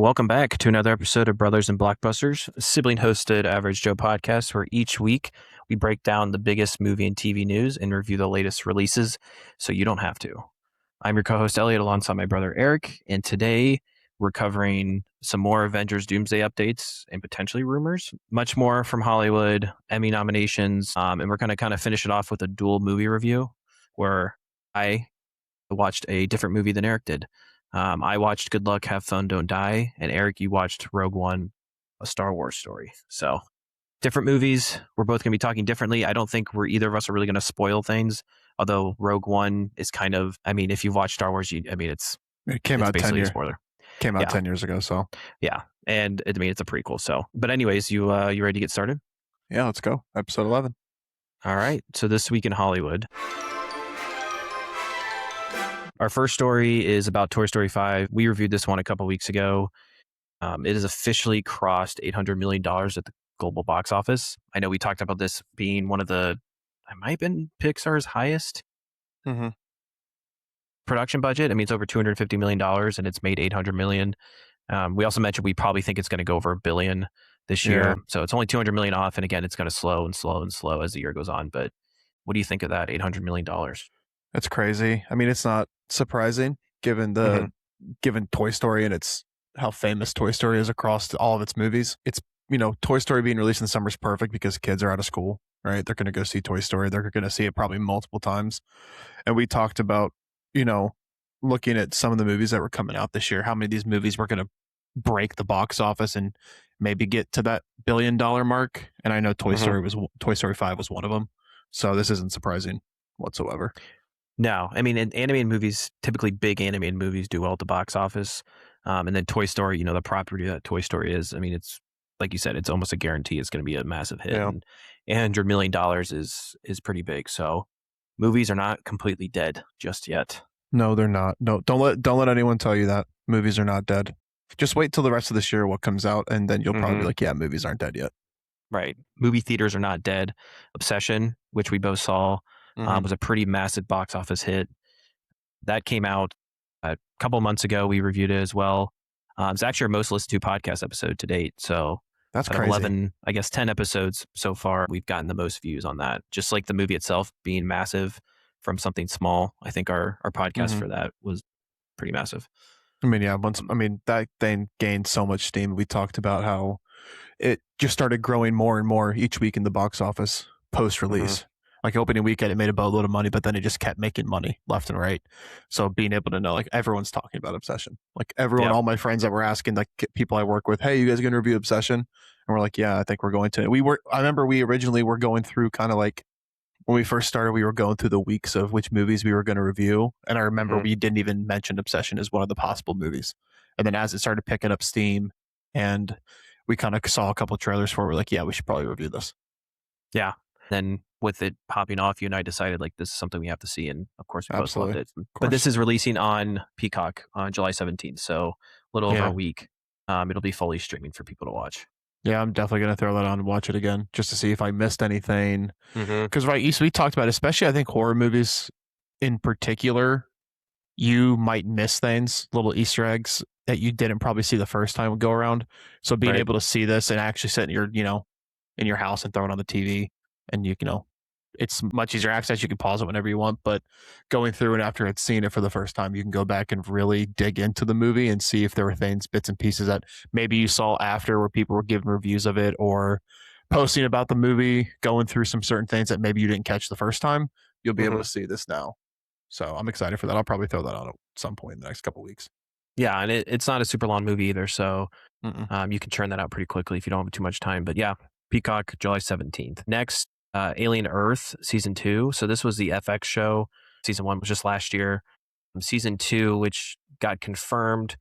Welcome back to another episode of Brothers and Blockbusters, a sibling-hosted Average Joe podcast where each week we break down the biggest movie and TV news and review the latest releases so you don't have to. I'm your co-host Elliot alongside my brother Eric, and today we're covering some more Avengers Doomsday updates and potentially rumors, much more from Hollywood, Emmy nominations, and we're going to kind of finish it off with a dual movie review where I watched a different movie than Eric did. I watched Good Luck, Have Fun, Don't Die, and Eric, you watched Rogue One, a Star Wars story. So different movies. We're both going to be talking differently. I don't think either of us are really going to spoil things, although Rogue One is kind of, if you've watched Star Wars, It came out 10 years. Spoiler. Came out 10 years ago, so. Yeah, and it's a prequel, so. But anyways, you ready to get started? Yeah, let's go. Episode 11. All right, so this week in Hollywood. Our first story is about Toy Story 5. We reviewed this one a couple weeks ago. It has officially crossed $800 million at the global box office. I know we talked about this being one of it might have been Pixar's highest production budget. It's over $250 million and it's made $800 million. We also mentioned we probably think it's going to go over $1 billion this year. Yeah. So it's only $200 million off. And again, it's going to slow and slow and slow as the year goes on. But what do you think of that $800 million? It's crazy. It's not surprising given given Toy Story and how famous Toy Story is across all of its movies. It's, Toy Story being released in the summer is perfect because kids are out of school, right? They're going to go see Toy Story. They're going to see it probably multiple times. And we talked about, looking at some of the movies that were coming out this year, how many of these movies were going to break the box office and maybe get to that $1 billion mark. And I know Toy Story 5 was one of them. So this isn't surprising whatsoever. No, in animated movies, typically big animated movies do well at the box office. And then Toy Story, the property that Toy Story is, it's like you said, it's almost a guarantee it's going to be a massive hit. Yeah. And $800 million is pretty big. So movies are not completely dead just yet. No, they're not. No, don't let anyone tell you that movies are not dead. Just wait till the rest of this year what comes out, and then you'll probably be like, yeah, movies aren't dead yet. Right. Movie theaters are not dead. Obsession, which we both saw, was a pretty massive box office hit. That came out a couple months ago. We reviewed it as well. It's actually our most listened to podcast episode to date. So that's crazy. 11, 10 episodes so far. We've gotten the most views on that. Just like the movie itself being massive from something small. I think our podcast for that was pretty massive. That thing gained so much steam. We talked about how it just started growing more and more each week in the box office post-release. Like opening weekend, it made a boatload of money, but then it just kept making money left and right. So being able to know, like everyone's talking about Obsession. Like everyone, all my friends that were asking, like people I work with, hey, you guys going to review Obsession? And we're like, yeah, I think we're going to. I remember we originally were going through kind of like when we first started, we were going through the weeks of which movies we were going to review. And I remember we didn't even mention Obsession as one of the possible movies. And then as it started picking up steam and we kind of saw a couple of trailers for it, we're like, yeah, we should probably review this. Yeah. Then with it popping off, you and I decided like this is something we have to see. And of course, we both loved it. But this is releasing on Peacock on July 17th. So a little over a week. It'll be fully streaming for people to watch. Yeah, I'm definitely going to throw that on and watch it again just to see if I missed anything. Because we talked about, especially I think horror movies in particular, you might miss things, little Easter eggs that you didn't probably see the first time go around. So being able to see this and actually sit in your house and throw it on the TV, and it's much easier access. You can pause it whenever you want, but going through and after it's seen it for the first time, you can go back and really dig into the movie and see if there were things, bits and pieces that maybe you saw after where people were giving reviews of it or posting about the movie, going through some certain things that maybe you didn't catch the first time. You'll be able to see this now. So I'm excited for that. I'll probably throw that on at some point in the next couple of weeks. Yeah, and it's not a super long movie either, so you can churn that out pretty quickly if you don't have too much time. But yeah, Peacock, July 17th. Next, Alien Earth Season 2. So this was the FX show. Season 1 was just last year. Season 2, which got confirmed,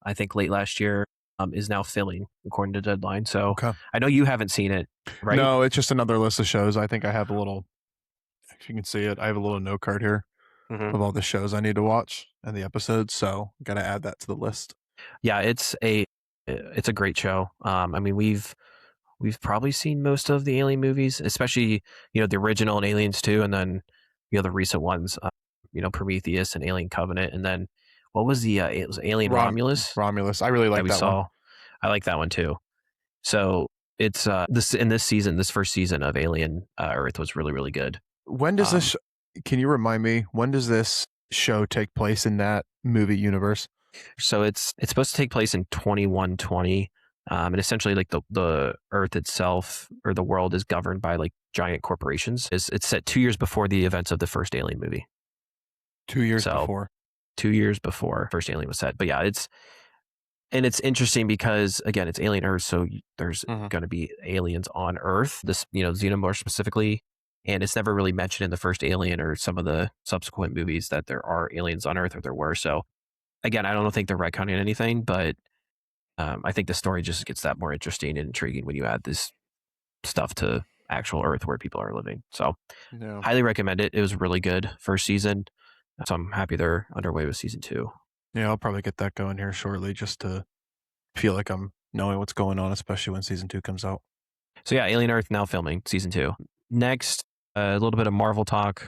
I think, late last year, is now filling, according to Deadline. So I know you haven't seen it, right? No, it's just another list of shows. I think I have if you can see it, I have a little note card here of all the shows I need to watch and the episodes. So got to add that to the list. Yeah, it's a great show. We've probably seen most of the Alien movies, especially, the original and Aliens 2, and then, the recent ones, Prometheus and Alien Covenant. And then what was the it was Alien Romulus. Romulus. I really like that one. I like that one too. So it's this first season of Alien Earth was really, really good. When does this? Can you remind me? When does this show take place in that movie universe? So it's supposed to take place in 2120, and essentially like the Earth itself or the world is governed by like giant corporations. It's set 2 years before the events of the first Alien movie. 2 years before. 2 years before first Alien was set. But yeah, it's interesting because again, it's Alien Earth, so there's going to be aliens on Earth. This xenomorph specifically. And it's never really mentioned in the first Alien or some of the subsequent movies that there are aliens on Earth, or there were. So again, I don't think they're retconning anything, but I think the story just gets that more interesting and intriguing when you add this stuff to actual Earth where people are living. So highly recommend it. It was really good first season. So I'm happy they're underway with season 2. Yeah, I'll probably get that going here shortly just to feel like I'm knowing what's going on, especially when season 2 comes out. So yeah, Alien Earth now filming season 2. Next, a little bit of Marvel talk.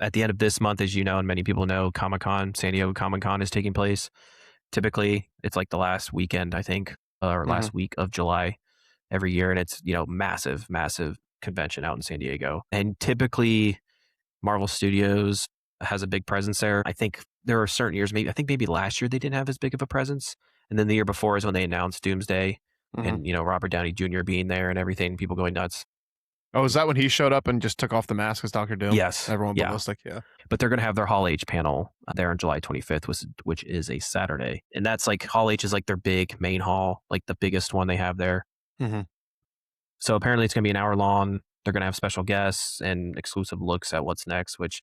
At the end of this month, as you know, and many people know, Comic-Con, San Diego Comic-Con is taking place. Typically, it's like the last weekend, I think, or last week of July every year. And it's, massive, massive convention out in San Diego. And typically, Marvel Studios has a big presence there. I think there are certain years, maybe last year they didn't have as big of a presence. And then the year before is when they announced Doomsday and, Robert Downey Jr. being there and everything, people going nuts. Oh, is that when he showed up and just took off the mask as Dr. Doom? Yes. Everyone ballistic, yeah. But they're going to have their Hall H panel there on July 25th, which is a Saturday. And that's like, Hall H is like their big main hall, like the biggest one they have there. So apparently it's going to be an hour long. They're going to have special guests and exclusive looks at what's next, which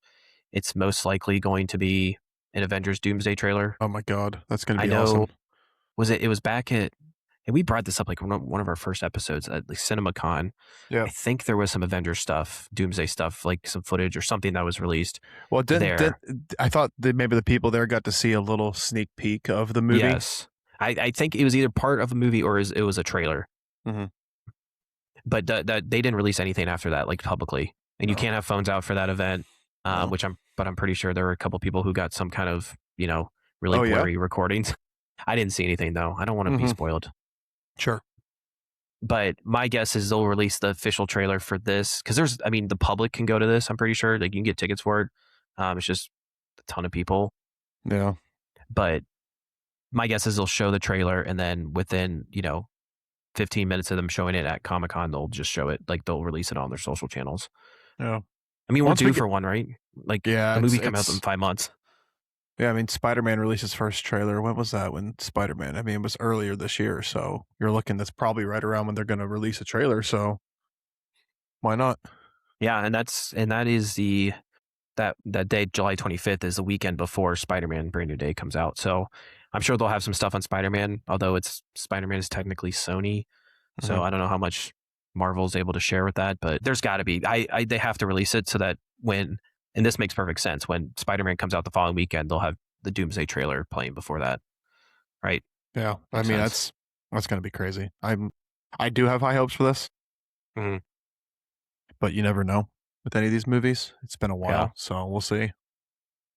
it's most likely going to be an Avengers Doomsday trailer. Oh my God. That's going to be awesome. It was back at, and we brought this up like one of our first episodes at like CinemaCon. Yeah. I think there was some Avengers stuff, Doomsday stuff, like some footage or something that was released. Well, I thought that maybe the people there got to see a little sneak peek of the movie. Yes. I think it was either part of a movie or it was a trailer. But they didn't release anything after that, like publicly. And you can't have phones out for that event, I'm pretty sure there were a couple people who got some kind of, really blurry recordings. I didn't see anything though. I don't want to be spoiled. Sure. But my guess is they'll release the official trailer for this because the public can go to this. I'm pretty sure like you can get tickets for it. It's just a ton of people. Yeah. But my guess is they'll show the trailer and then within, 15 minutes of them showing it at Comic-Con, they'll just show it. Like they'll release it on their social channels. Yeah. I mean, we're due for one, right? Like the movie comes out in 5 months. Yeah, I mean, Spider-Man released his first trailer. When was that? When Spider-Man? I mean, it was earlier this year. So you're looking, that's probably right around when they're going to release a trailer. So why not? Yeah, and that is that day, July 25th, is the weekend before Spider-Man Brand New Day comes out. So I'm sure they'll have some stuff on Spider-Man, although Spider-Man is technically Sony. So I don't know how much Marvel's able to share with that, but there's got to be. They have to release it so that and this makes perfect sense, when Spider-Man comes out the following weekend, they'll have the Doomsday trailer playing before that, right? Yeah, I mean that's going to be crazy. I do have high hopes for this, but you never know with any of these movies. It's been a while, so we'll see.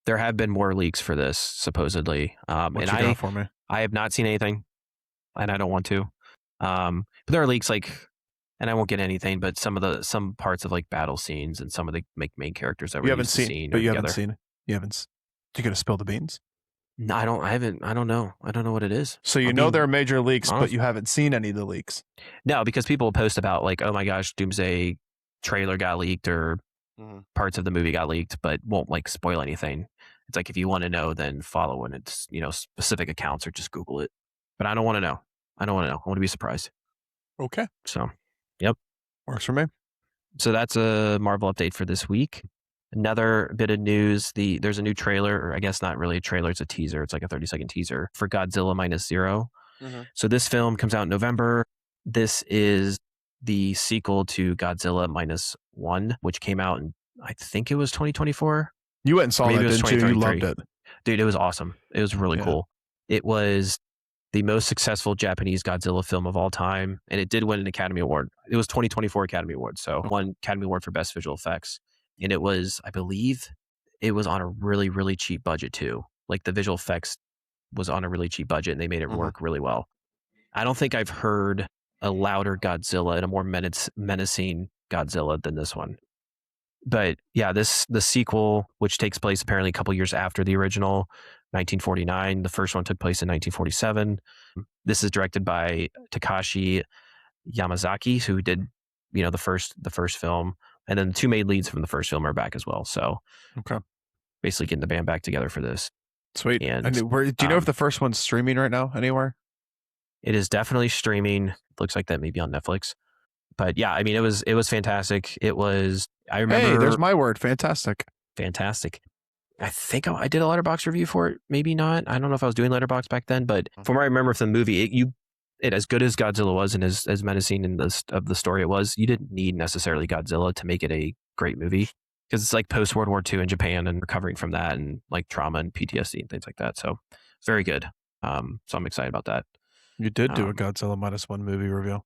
There have been more leaks for this supposedly, what you got for me? I have not seen anything, and I don't want to. But there are leaks like. And I won't get anything, but some parts of like battle scenes and some of the main characters that we haven't seen. But you haven't seen it. You haven't. You gonna spill the beans? No, I don't. I haven't. I don't know. I don't know what it is. So there are major leaks, but you haven't seen any of the leaks. No, because people post about like, oh my gosh, Doomsday trailer got leaked or parts of the movie got leaked, but won't like spoil anything. It's like if you want to know, then follow when it's specific accounts or just Google it. But I don't want to know. I want to be surprised. Okay. So. Yep. Works for me. So that's a Marvel update for this week. Another bit of news, there's a new trailer, or I guess not really a trailer, it's a teaser. It's like a 30-second teaser for Godzilla Minus Zero. So this film comes out in November. This is the sequel to Godzilla Minus One, which came out in, I think it was 2024. You went and saw that, didn't you? You loved it. Dude, it was awesome. It was really cool. It was the most successful Japanese Godzilla film of all time, and it did win an Academy Award. It was 2024 Academy Award, so won Academy Award for Best Visual Effects. And it was, I believe, it was on a really, really cheap budget too. Like the visual effects was on a really cheap budget and they made it work really well. I don't think I've heard a louder Godzilla and a more menacing Godzilla than this one. But yeah, the sequel, which takes place apparently a couple years after the original, 1949. The first one took place in 1947. This is directed by Takashi Yamazaki, who did the first film, and then the two main leads from the first film are back as well. So basically getting the band back together for this. Sweet. And do you know if the first one's streaming right now anywhere? It is definitely streaming. Looks like that may be on Netflix. But yeah, I mean, it was fantastic. It was. I remember. Hey, there's my word. Fantastic. Fantastic. I think I did a Letterboxd review for it. Maybe not. I don't know if I was doing Letterboxd back then, but from what I remember from the movie, it as good as Godzilla was and as menacing in of the story it was, you didn't need necessarily Godzilla to make it a great movie, because it's like post World War II in Japan and recovering from that and like trauma and PTSD and things like that. So it's very good. So I'm excited about that. You did do a Godzilla -1 movie review.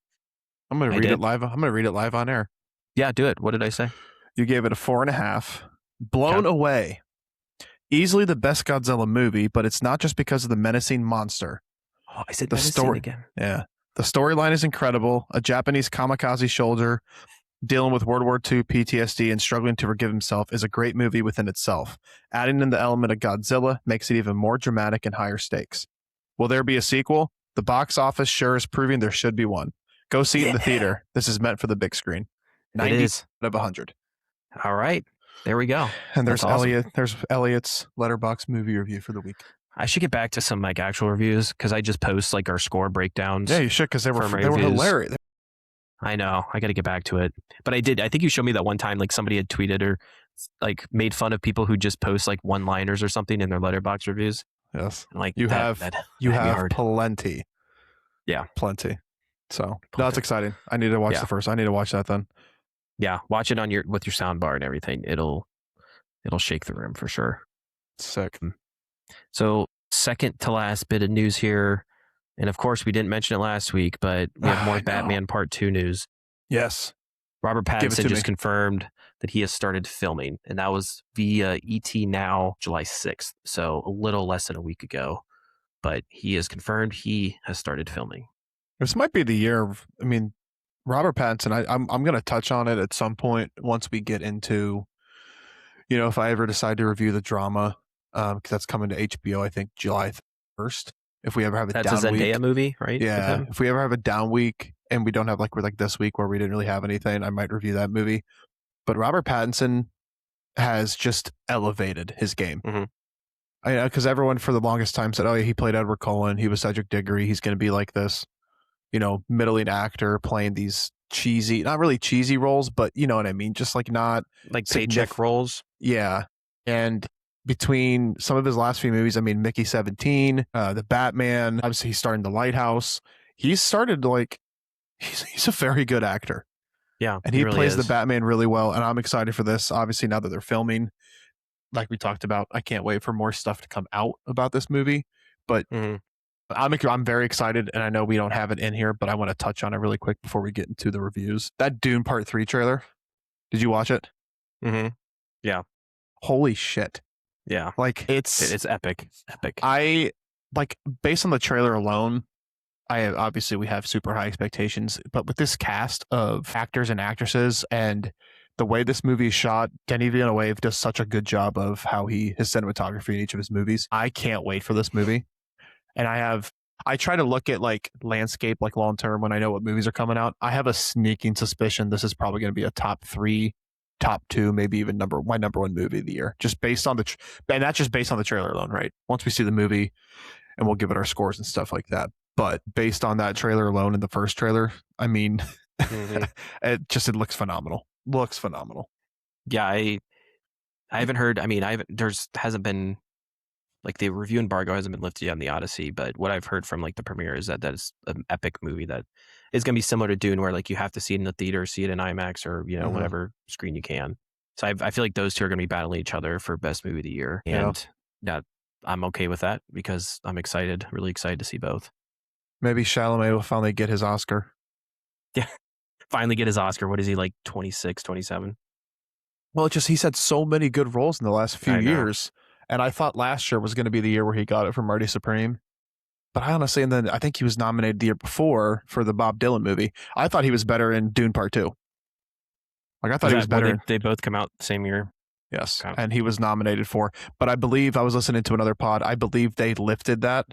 I'm going to read it live. I'm going to read it live on air. Yeah, do it. What did I say? You gave it a 4.5. Blown away. Easily the best Godzilla movie, but it's not just because of the menacing monster. Oh, I said the story again. Yeah. The storyline is incredible. A Japanese kamikaze soldier dealing with World War II PTSD and struggling to forgive himself is a great movie within itself. Adding in the element of Godzilla makes it even more dramatic and higher stakes. Will there be a sequel? The box office sure is proving there should be one. Go see it in the theater. This is meant for the big screen. 90 out of 100. All right. There we go. And there's awesome. There's Elliot's Letterboxd movie review for the week. I should get back to some like actual reviews, because I just post like our score breakdowns. Yeah, you should, because they were hilarious. I know. I got to get back to it. But I did. I think you showed me that one time, like somebody had tweeted or like made fun of people who just post like one-liners or something in their Letterboxd reviews. Yes. And, like you have plenty. Yeah. Plenty. So that's exciting. I need to watch the first. I need to watch that then. Yeah, watch it on with your sound bar and everything. It'll shake the room for sure. Sick. So second to last bit of news here, and of course we didn't mention it last week, but we have more Batman Part 2 news. Yes. Robert Pattinson just confirmed that he has started filming, and that was via ET Now, July 6th. So a little less than a week ago, but he has confirmed he has started filming. This might be the year of, I mean, Robert Pattinson, I'm going to touch on it at some point once we get into, if I ever decide to review the drama, because that's coming to HBO, I think July 1st. If we ever have a down week. That's a Zendaya movie, right? Yeah. If we ever have a down week and we don't have like this week where we didn't really have anything, I might review that movie. But Robert Pattinson has just elevated his game. Because everyone for the longest time said, oh, yeah, he played Edward Cullen. He was Cedric Diggory. He's going to be like this, middling actor playing these cheesy, not really cheesy roles, but you know what I mean? Just like not like paycheck roles. Yeah. And between some of his last few movies, I mean, Mickey 17, The Batman, obviously he's starting The Lighthouse. He's started he's a very good actor. Yeah. And he really plays the Batman really well. And I'm excited for this. Obviously, now that they're filming, like we talked about, I can't wait for more stuff to come out about this movie. But I'm very excited, and I know we don't have it in here, but I want to touch on it really quick before we get into the reviews. That Dune Part 3 trailer, did you watch it? Yeah. Holy shit. Yeah. Like, it's epic. Epic. Based on the trailer alone, obviously we have super high expectations, but with this cast of actors and actresses and the way this movie is shot, Denis Villeneuve does such a good job of his cinematography in each of his movies. I can't wait for this movie. And I try to look at like landscape, like long term when I know what movies are coming out. I have a sneaking suspicion this is probably going to be a top 3, top 2, maybe even my number 1 movie of the year, just based on and that's just based on the trailer alone, right? Once we see the movie, and we'll give it our scores and stuff like that. But based on that trailer alone and the first trailer, I mean, it looks phenomenal. Looks phenomenal. Yeah, I haven't heard. I mean, hasn't been. Like the review embargo hasn't been lifted yet on the Odyssey, but what I've heard from like the premiere is that is an epic movie that is going to be similar to Dune, where like you have to see it in the theater, see it in IMAX, or whatever screen you can. So I feel like those two are going to be battling each other for best movie of the year, and I'm okay with that because I'm really excited to see both. Maybe Chalamet will finally get his Oscar. Yeah, finally get his Oscar. What is he, like 26, 27? Well, he's had so many good roles in the last few years. And I thought last year was going to be the year where he got it from Marty Supreme. But I honestly, and then I think he was nominated the year before for the Bob Dylan movie. I thought he was better in Dune Part 2. Like, I thought he was better. They both come out the same year. Yes. Okay. And he was nominated for, but I believe I was listening to another pod. I believe they lifted that.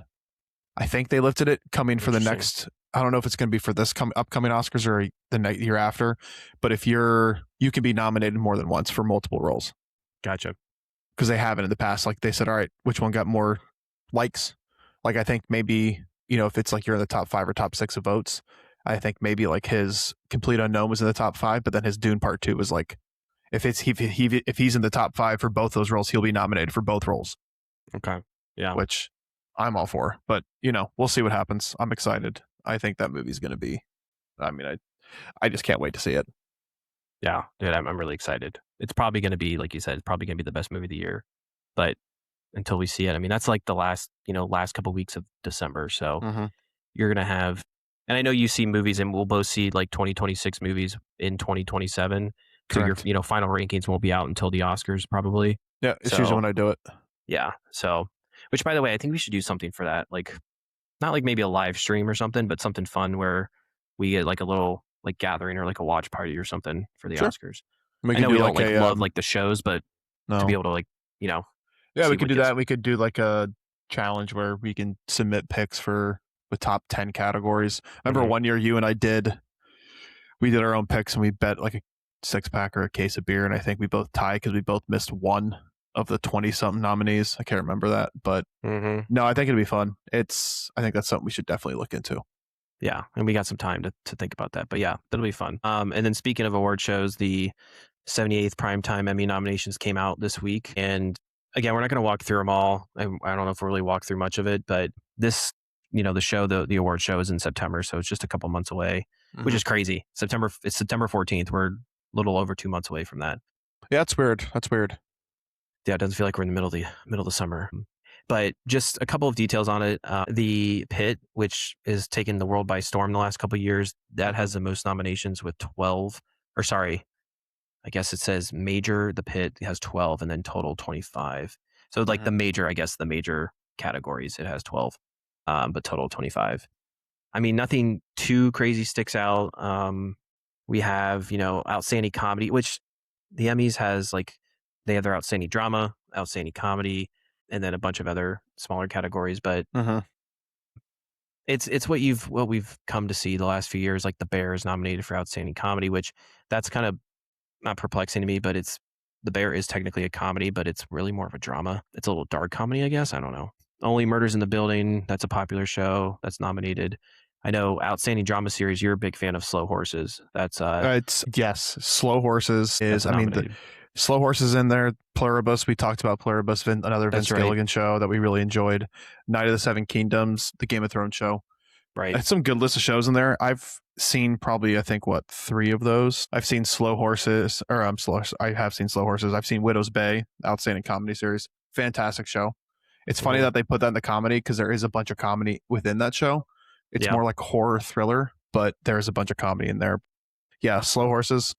I think they lifted it coming for the next, I don't know if it's going to be for this upcoming Oscars or the year after, but if you can be nominated more than once for multiple roles. Gotcha. Because they haven't in the past. Like they said, all right, which one got more likes? Like I think maybe, if it's like you're in the top 5 or top 6 of votes, I think maybe like his Complete Unknown was in the top 5, but then his Dune Part 2 was like, if he's in the top 5 for both those roles, he'll be nominated for both roles. Okay. Yeah. Which I'm all for, but we'll see what happens. I'm excited. I think that movie's going to be, I just can't wait to see it. Yeah, dude, I'm really excited. It's probably going to be, like you said, it's probably going to be the best movie of the year, but until we see it, that's like the last couple weeks of December. So you're going to have, and I know you see movies and we'll both see like 2026 movies in 2027. Correct. So your final rankings won't be out until the Oscars probably. Yeah, it's usually when I do it. Yeah. So, which by the way, I think we should do something for that. Like, not like maybe a live stream or something, but something fun where we get like a little like gathering or like a watch party or something for the Oscars. I know we don't love like the shows, but to be able to like, yeah, we could do that. We could do like a challenge where we can submit picks for the top 10 categories. Remember one year you and I we did our own picks and we bet like a 6-pack or a case of beer, and I think we both tied because we both missed one of the 20-something nominees. I can't remember that, but no, I think it'd be fun. I think that's something we should definitely look into. Yeah, and we got some time to think about that, but yeah, that'll be fun. And then speaking of award shows, the 78th Primetime Emmy nominations came out this week, and again, we're not going to walk through them all. I don't know if we'll really walk through much of it, but this, the show, the award show is in September, so it's just a couple months away, which is crazy. It's September 14th. We're a little over 2 months away from that. Yeah, that's weird. Yeah, it doesn't feel like we're in the middle of the summer. But just a couple of details on it. The Pit, which has taken the world by storm the last couple of years, that has the most nominations with 12. Or sorry, I guess it says major, The Pit has 12, and then total 25. So like the major categories, it has 12, but total 25. Nothing too crazy sticks out. We have, outstanding comedy, which the Emmys has like, they have their outstanding drama, outstanding comedy, and then a bunch of other smaller categories. But it's what we've come to see the last few years. Like The Bear is nominated for outstanding comedy, which that's kind of not perplexing to me, but The Bear is technically a comedy, but it's really more of a drama. It's a little dark comedy, I guess. I don't know. Only Murders in the Building, that's a popular show that's nominated. I know outstanding drama series, you're a big fan of Slow Horses. That's Slow Horses is, Slow Horses in there. Pluribus, we talked about Pluribus, another Vince Gilligan show that we really enjoyed. Night of the Seven Kingdoms, the Game of Thrones show. Right. That's some good list of shows in there. I've seen probably, 3 of those. I've seen Slow Horses, I have seen Slow Horses. I've seen Widow's Bay, outstanding comedy series. Fantastic show. It's funny that they put that in the comedy because there is a bunch of comedy within that show. It's more like horror thriller, but there's a bunch of comedy in there. Yeah, Slow Horses.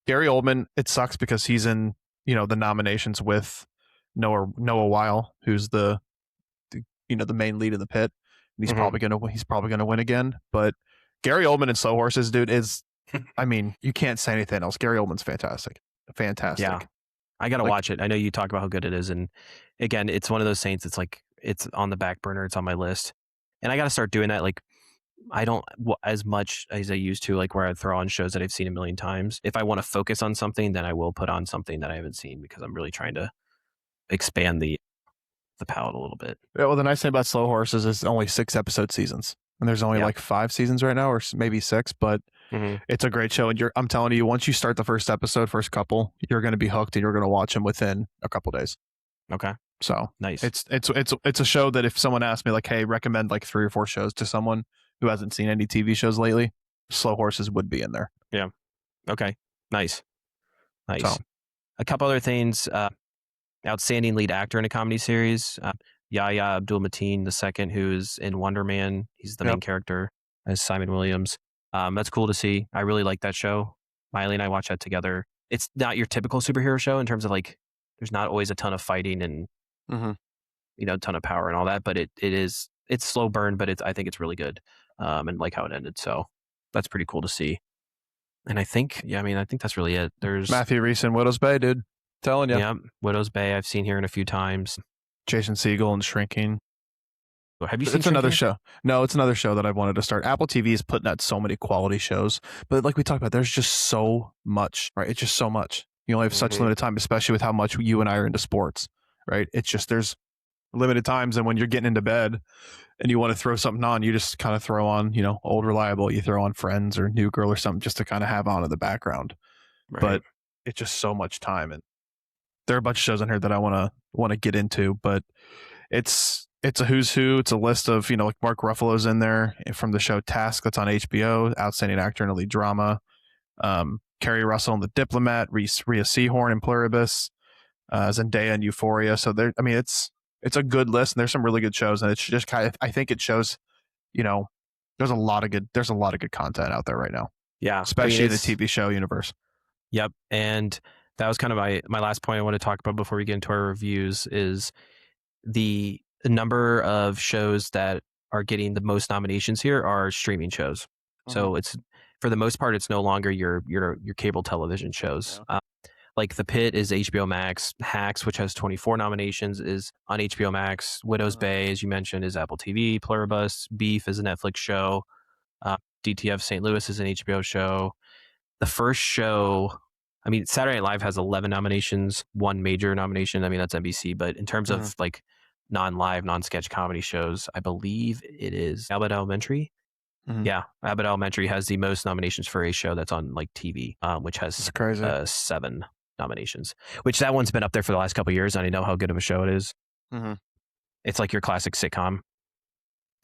Gary Oldman, it sucks because he's in, the nominations with Noah Weil, who's the main lead in The Pit. And he's probably gonna win again. But Gary Oldman in Slow Horses, dude, is you can't say anything else. Gary Oldman's fantastic. Yeah. I gotta watch it. I know you talk about how good it is, and again, it's one of those things. It's like it's on the back burner. It's on my list, and I got to start doing that. Like I don't as much as I used to, like where I throw on shows that I've seen a million times. If I want to focus on something, then I will put on something that I haven't seen because I'm really trying to expand the palette a little bit. Yeah, well, the nice thing about Slow Horses is only 6-episode seasons, and there's only like 5 seasons right now, or maybe 6. But it's a great show, and I'm telling you, once you start the first couple, you're going to be hooked, and you're going to watch them within a couple days. Okay. So nice. It's a show that if someone asked me like, hey, recommend like 3 or 4 shows to someone who hasn't seen any TV shows lately, Slow Horses would be in there. Yeah. Okay. Nice. So, a couple other things. Outstanding lead actor in a comedy series. Yahya Abdul-Mateen II, who's in Wonder Man. He's the main character as Simon Williams. That's cool to see. I really like that show. Miley and I watch that together. It's not your typical superhero show in terms of like, there's not always a ton of fighting and a ton of power and all that, but it's slow burn, but I think it's really good, and like how it ended. So that's pretty cool to see. And I think that's really it. There's Matthew Reese and Widow's Bay, dude. Telling you. Yeah, Widow's Bay I've seen here in a few times. Jason Segel and Shrinking. Have you seen It's another Shrinking? show. No, it's another show that I've wanted to start. Apple TV is putting out so many quality shows, but like we talked about, there's just so much, right? It's just so much. You only have such limited time, especially with how much you and I are into sports, right? It's just there's limited times, and when you're getting into bed and you want to throw something on, you just kind of throw on, Old Reliable. You throw on Friends or New Girl or something just to kind of have on in the background. Right. But it's just so much time, and there are a bunch of shows on here that I want to get into, but it's a who's who. It's a list of, like Mark Ruffalo's in there from the show Task that's on HBO, outstanding actor in a lead drama. Kerry Russell in The Diplomat, Rhea Seehorn in Pluribus, Zendaya in Euphoria. So it's a good list, and there's some really good shows, and it's just I think it shows, there's a lot of good content out there right now. Yeah, especially in the TV show universe. Yep, and that was kind of my last point I want to talk about before we get into our reviews is the number of shows that are getting the most nominations here are streaming shows. So it's, for the most part, it's no longer your cable television shows. Yeah. Like The Pitt is HBO Max. Hacks, which has 24 nominations, is on HBO Max. Widow's Bay, as you mentioned, is Apple TV. Pluribus, Beef is a Netflix show. DTF St. Louis is an HBO show. The first show, Saturday Night Live has 11 nominations, one major nomination. That's NBC. But in terms of like non-live, non-sketch comedy shows, I believe it is Abbott Elementary. Yeah, Abbott Elementary has the most nominations for a show that's on like TV, which has 7 nominations. Which that one's been up there for the last couple of years, and I know how good of a show it is. It's like your classic sitcom.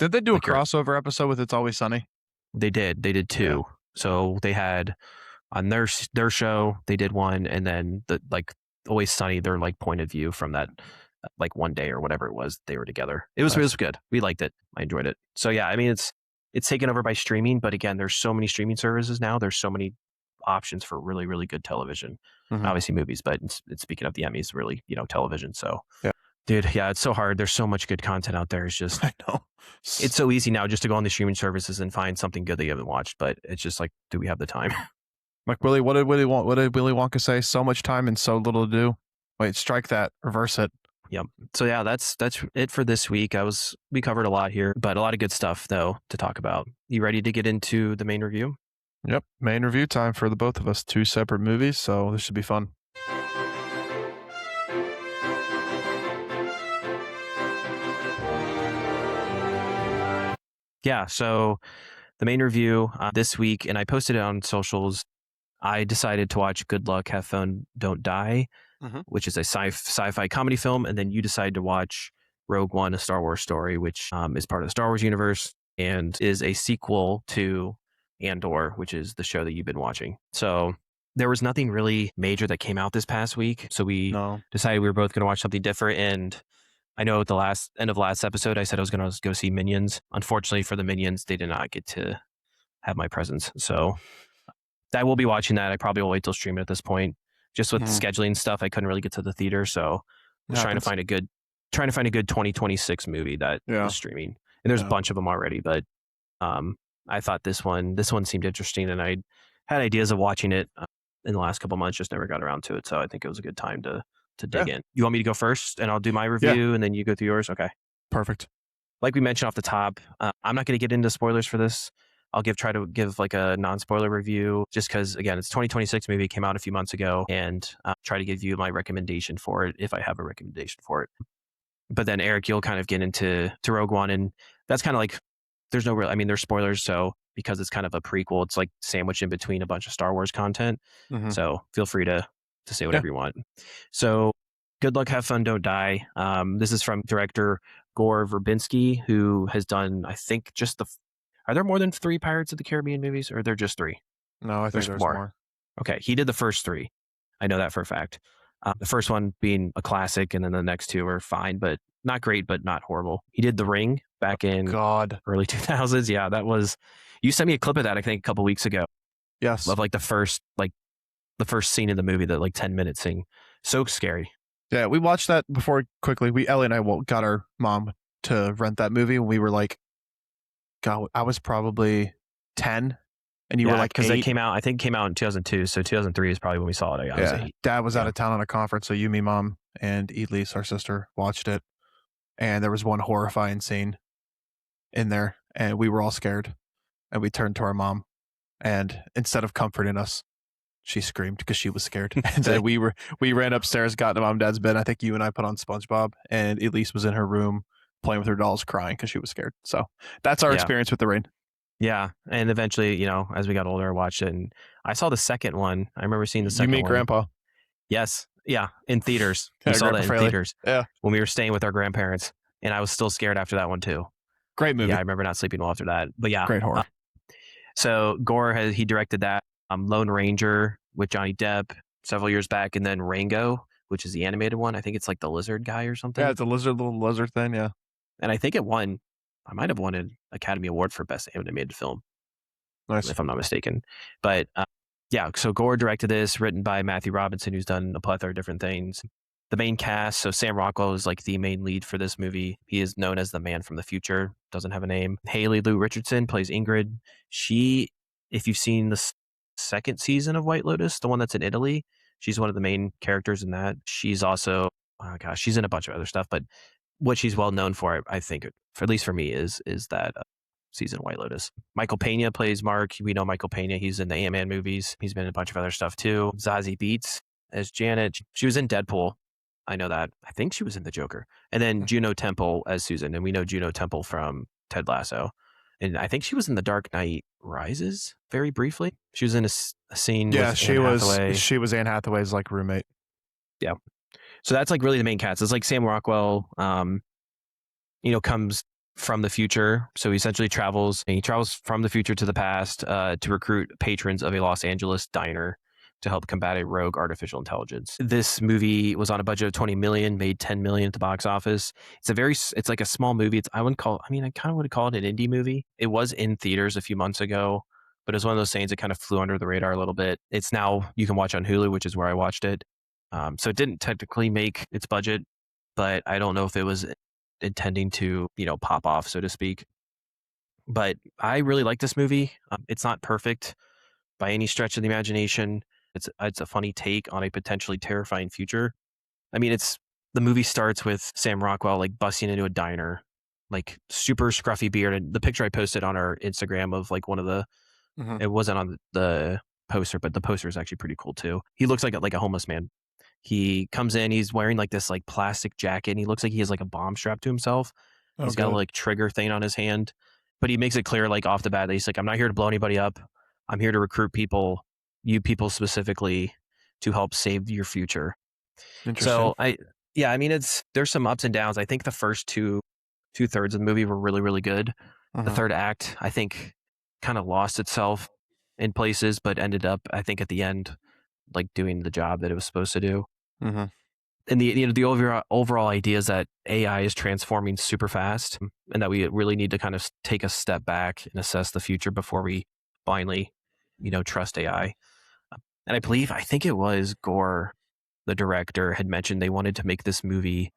Did they do a crossover episode with It's Always Sunny? They did 2. Yeah. So they had on their show, they did one, and then the like Always Sunny, their like point of view from that like one day or whatever it was they were together. It was good. We liked it. I enjoyed it. So yeah, it's taken over by streaming, but again, there's so many streaming services now. There's so many options for really, really good television. Obviously movies, but it's speaking of the Emmys, really, television. So yeah. Dude, yeah, it's so hard. There's so much good content out there. It's just, I know. It's so easy now just to go on the streaming services and find something good that you haven't watched, but it's just like, do we have the time? Like Willy, what did Willy Wonka say? So much time and so little to do. Wait, strike that. Reverse it. Yep. So yeah, that's it for this week. We covered a lot here, but a lot of good stuff though to talk about. You ready to get into the main review? Yep. Main review time for the both of us. 2 separate movies, so this should be fun. Yeah, so the main review this week, and I posted it on socials, I decided to watch Good Luck, Have Fun, Don't Die, which is a sci-fi comedy film, and then you decided to watch Rogue One, A Star Wars Story, which is part of the Star Wars universe and is a sequel to Andor, which is the show that you've been watching. So there was nothing really major that came out this past week, so we decided we were both going to watch something different, and I know at the end of last episode, I said I was going to go see Minions. Unfortunately for the Minions, they did not get to have my presence. So I will be watching that. I probably will wait till streaming at this point. Just with scheduling stuff, I couldn't really get to the theater. So I was trying to find a good 2026 movie that was streaming. And there's a bunch of them already, but I thought this one seemed interesting, and I had ideas of watching it in the last couple of months, just never got around to it. So I think it was a good time to dig in. You want me to go first and I'll do my review and then you go through yours? Okay. Perfect. Like we mentioned off the top, I'm not going to get into spoilers for this. I'll try to give like a non-spoiler review just because, again, it's 2026 movie. It came out a few months ago, and try to give you my recommendation for it if I have a recommendation for it. But then Eric, you'll kind of get into Rogue One, and that's kind of like, there's no real, there's spoilers. So because it's kind of a prequel, it's like sandwiched in between a bunch of Star Wars content. So feel free to say whatever you want. So Good Luck, Have Fun, Don't Die. This is from director Gore Verbinski, who has done, I think, are there more than 3 Pirates of the Caribbean movies, or are there just 3? No, I think there's more. Okay, he did the first 3. I know that for a fact. The first one being a classic, and then the next 2 are fine, but not great, but not horrible. He did The Ring back in early 2000s. Yeah, that was, you sent me a clip of that, I think, a couple weeks ago. Yes. Of like the first scene of the movie, that like 10-minute scene. So scary. Yeah, we watched that before quickly. Ellie and I got our mom to rent that movie when we were like, God, I was probably 10 and you were like because 8. I think it came out in 2002, so 2003 is probably when we saw it. I was 8. Dad was out of town on a conference, so you, me, mom, and Elise, our sister, watched it. And there was one horrifying scene in there, and we were all scared. And we turned to our mom, and instead of comforting us, she screamed because she was scared. And then we ran upstairs, got to mom and dad's bed. I think you and I put on SpongeBob, and Elise was in her room playing with her dolls, crying because she was scared. So that's our experience with The Ring. Yeah, and eventually, as we got older, I watched it, and I saw the second one. I remember seeing the second one. You meet Grandpa. Yes, yeah, in theaters. We saw that in theaters. Yeah, when we were staying with our grandparents, and I was still scared after that one too. Great movie. Yeah, I remember not sleeping well after that. But yeah, great horror. So Gore he directed that. Lone Ranger with Johnny Depp several years back, and then Rango, which is the animated one. I think it's like the lizard guy or something. Yeah, it's a little lizard thing. Yeah, and I think it won. I might have won an Academy Award for Best Animated Film. Nice, if I'm not mistaken. But yeah, so Gore directed this, written by Matthew Robinson, who's done a plethora of different things. The main cast, so Sam Rockwell is like the main lead for this movie. He is known as the man from the future, doesn't have a name. Haley Lou Richardson plays Ingrid. She, if you've seen the second season of White Lotus, the one that's in Italy, she's one of the main characters in that. She's also, she's in a bunch of other stuff, but what she's well known for, I think, at least for me, is that season of White Lotus. Michael Pena plays Mark. We know Michael Pena. He's in the Ant-Man movies. He's been in a bunch of other stuff too. Zazie Beetz as Janet. She was in Deadpool. I know that. I think she was in The Joker. And then Juno Temple as Susan. And we know Juno Temple from Ted Lasso. And I think she was in The Dark Knight Rises very briefly. She was in a scene with Anne Hathaway. She was Anne Hathaway's like roommate. Yeah. So that's like really the main cast. It's like Sam Rockwell, comes from the future. So he essentially travels from the future to the past to recruit patrons of a Los Angeles diner to help combat a rogue artificial intelligence. This movie was on a budget of 20 million, made 10 million at the box office. It's like a small movie. I kind of would call it an indie movie. It was in theaters a few months ago, but it's one of those things that kind of flew under the radar a little bit. It's now, you can watch on Hulu, which is where I watched it. So it didn't technically make its budget, but I don't know if it was intending to, pop off, so to speak. But I really like this movie. It's not perfect by any stretch of the imagination. It's a funny take on a potentially terrifying future. I mean, the movie starts with Sam Rockwell like busting into a diner, like super scruffy beard. And the picture I posted on our Instagram of like one of the, it wasn't on the poster, but the poster is actually pretty cool too. He looks like a homeless man. He comes in, he's wearing like this like plastic jacket, and he looks like he has like a bomb strapped to himself. He's got a like trigger thing on his hand, but he makes it clear like off the bat that he's like, I'm not here to blow anybody up. I'm here to recruit people, you people specifically, to help save your future. So there's some ups and downs. I think the first two-thirds of the movie were really, really good. The third act, I think, kind of lost itself in places, but ended up, I think, at the end, like doing the job that it was supposed to do. And the overall idea is that AI is transforming super fast, and that we really need to kind of take a step back and assess the future before we blindly, trust AI. And I think it was Gore, the director, had mentioned they wanted to make this movie,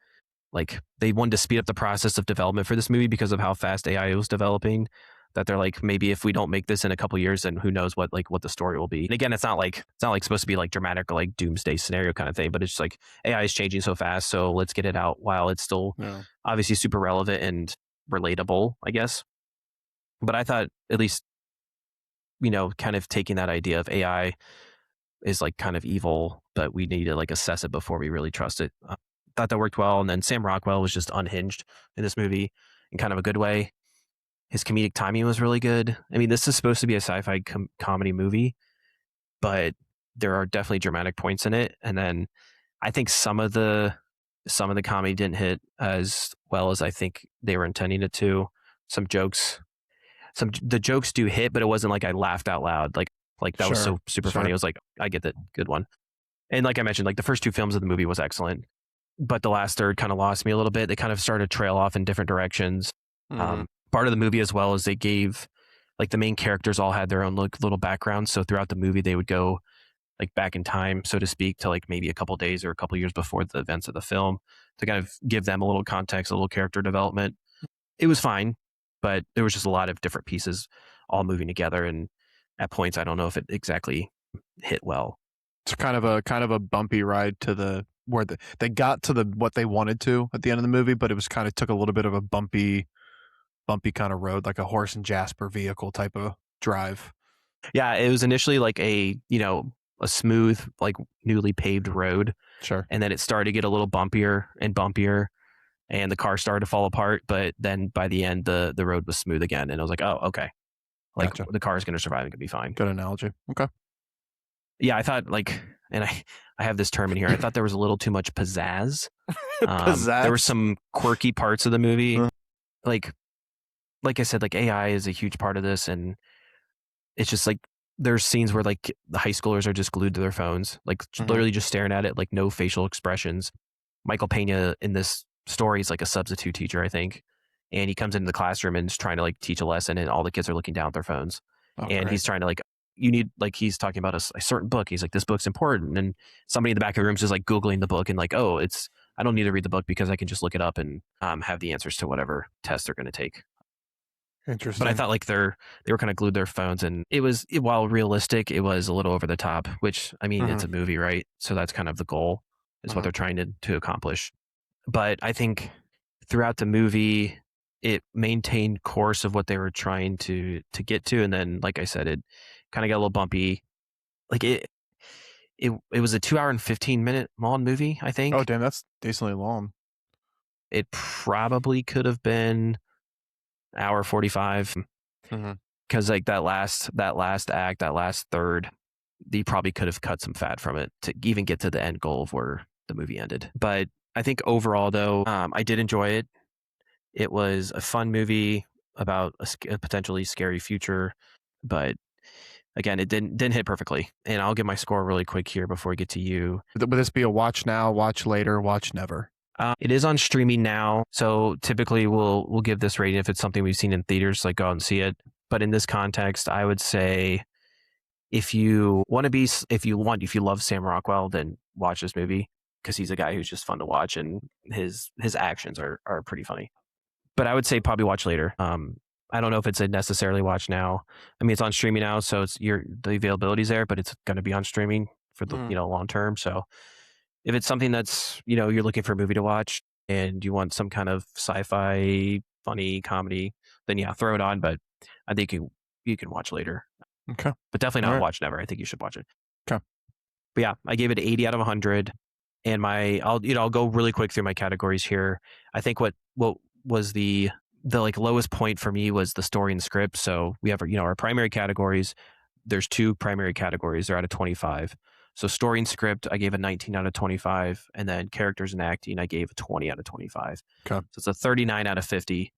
like they wanted to speed up the process of development for this movie because of how fast AI was developing. That they're like, maybe if we don't make this in a couple years, then who knows what the story will be. And again, it's not like supposed to be like dramatic or like doomsday scenario kind of thing, but it's just like AI is changing so fast, so let's get it out while it's still obviously super relevant and relatable, I guess. But I thought, at least, kind of taking that idea of AI is like kind of evil, but we need to like assess it before we really trust it. Thought that worked well. And then Sam Rockwell was just unhinged in this movie in kind of a good way. His comedic timing was really good. I mean, this is supposed to be a sci-fi comedy movie, but there are definitely dramatic points in it. And then I think some of the comedy didn't hit as well as I think they were intending it to. The jokes do hit, but it wasn't like I laughed out loud. Like that was so super funny. I was like, I get that, good one. And like I mentioned, like the first two films of the movie was excellent, but the last third kind of lost me a little bit. They kind of started to trail off in different directions. Part of the movie as well is they gave, like, the main characters all had their own little backgrounds. So throughout the movie, they would go like back in time, so to speak, to like maybe a couple days or a couple years before the events of the film to kind of give them a little context, a little character development. It was fine, but there was just a lot of different pieces all moving together, and at points I don't know if it exactly hit well. It's kind of a bumpy ride to the where they got to the what they wanted to at the end of the movie, but it was kind of took a little bit of a bumpy kind of road, like a horse and Jasper vehicle type of drive. Yeah, it was initially like a a smooth, like newly paved road, Sure. and then it started to get a little bumpier and bumpier, and the car started to fall apart. But then by the end, the road was smooth again, and I was like, oh, okay, like Gotcha. the car is going to survive and going to be fine. Good analogy. Okay. Yeah, I thought like, and I have this term in here. I thought there was a little too much pizzazz. Pizzazz. There were some quirky parts of the movie, Uh. like I said, like AI is a huge part of this, and it's just like there's scenes where like the high schoolers are just glued to their phones, like literally just staring at it, like no facial expressions. Michael Pena in this story is like a substitute teacher, I think, and he comes into the classroom and is trying to like teach a lesson, and all the kids are looking down at their phones, Oh, and great. he's trying to like you need like he's talking about a certain book. He's like, this book's important, and somebody in the back of the room is just like googling the book and like, oh, it's I don't need to read the book because I can just look it up and have the answers to whatever test they're going to take. Interesting. But I thought like they were kind of glued to their phones, and it was while realistic, it was a little over the top. Which I mean, it's a movie, right? So that's kind of the goal, is what they're trying to accomplish. But I think throughout the movie, it maintained course of what they were trying to get to, and then, like I said, it kind of got a little bumpy. Like it was a 2 hour and 15-minute long movie, I think. Oh, damn, that's decently long. It probably could have been hour 45, because like that last act, that last third, you probably could have cut some fat from it to even get to the end goal of where the movie ended. But I think overall, though, I did enjoy it. It was a fun movie about a potentially scary future, but again, it didn't hit perfectly. And I'll give my score really quick here before we get to you. Would this be a watch now, watch later, watch never? It is on streaming now, so typically we'll give this rating if it's something we've seen in theaters, like go out and see it. But in this context, I would say if you love Sam Rockwell, then watch this movie, because he's a guy who's just fun to watch, and his actions are pretty funny. But I would say probably watch later. I don't know if it's a necessarily watch now. I mean, it's on streaming now, so the availability's there, but it's going to be on streaming for the long term. So if it's something that's you're looking for a movie to watch and you want some kind of sci-fi funny comedy, then yeah, throw it on. But I think you can watch later. Okay, but definitely not All right. watch never. I think you should watch it. Okay. But yeah, I gave it 80 out of 100, and I'll go really quick through my categories here. I think what was the like lowest point for me was the story and script. So we have our primary categories. There's two primary categories. They're out of 25. So story and script, I gave a 19 out of 25, and then characters and acting, I gave a 20 out of 25. Okay. So it's a 39 out of 50.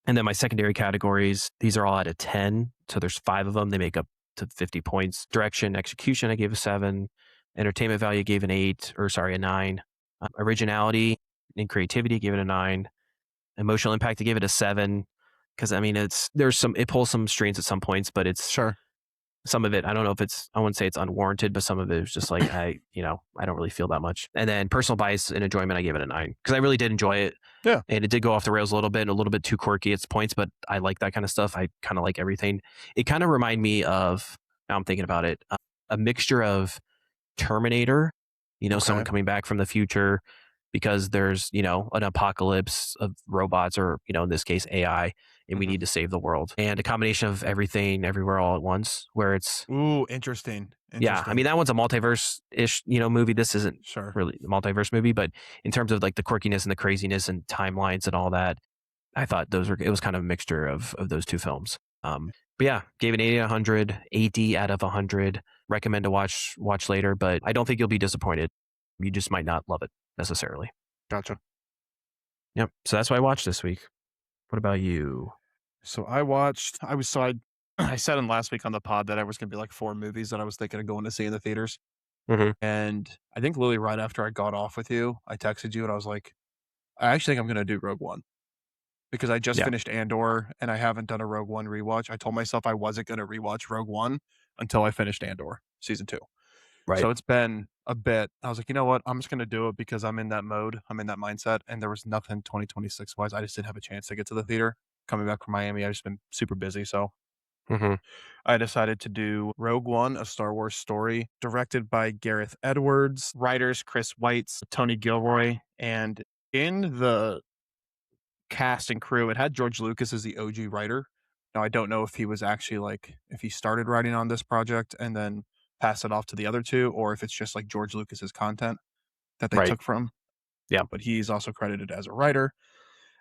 And then my secondary categories, these are all out of 10. So there's 5 of them. They make up to 50 points. Direction, execution, I gave a 7. Entertainment value, gave a 9. Originality and creativity, gave it a 9. Emotional impact, I gave it a 7. Because I mean, it pulls some strings at some points, but it's Sure. Some of it, I don't know if I wouldn't say it's unwarranted, but some of it was just like, I don't really feel that much. And then personal bias and enjoyment, I gave it a 9, because I really did enjoy it. Yeah. And it did go off the rails a little bit too quirky at points, but I like that kind of stuff. I kind of like everything. It kind of reminded me of, now I'm thinking about it, a mixture of Terminator, someone coming back from the future because there's, an apocalypse of robots, or, in this case, AI, and we need to save the world. And a combination of everything, everywhere, all at once, where it's... Ooh, interesting. Yeah, I mean, that one's a multiverse-ish, movie. This isn't really a multiverse movie, but in terms of like the quirkiness and the craziness and timelines and all that, I thought it was kind of a mixture of those two films. But yeah, gave it 80 out of 100, 80 out of 100. Recommend to watch later, but I don't think you'll be disappointed. You just might not love it necessarily. Gotcha. Yep. So that's what I watched this week. What about you? So I said in last week on the pod that I was going to be like 4 movies that I was thinking of going to see in the theaters. And I think literally right after I got off with you, I texted you and I was like, I actually think I'm going to do Rogue One, because I just finished Andor and I haven't done a Rogue One rewatch. I told myself I wasn't going to rewatch Rogue One until I finished Andor season 2. Right. So it's been a bit. I was like, you know what? I'm just going to do it because I'm in that mode. I'm in that mindset. And there was nothing 2026 wise. I just didn't have a chance to get to the theater. Coming back from Miami, I've just been super busy. So I decided to do Rogue One, a Star Wars story, directed by Gareth Edwards, writers Chris Weitz, Tony Gilroy, and in the cast and crew, it had George Lucas as the OG writer. Now, I don't know if he was actually like, if he started writing on this project and then passed it off to the other two, or if it's just like George Lucas's content that they took from. Yeah. But he's also credited as a writer.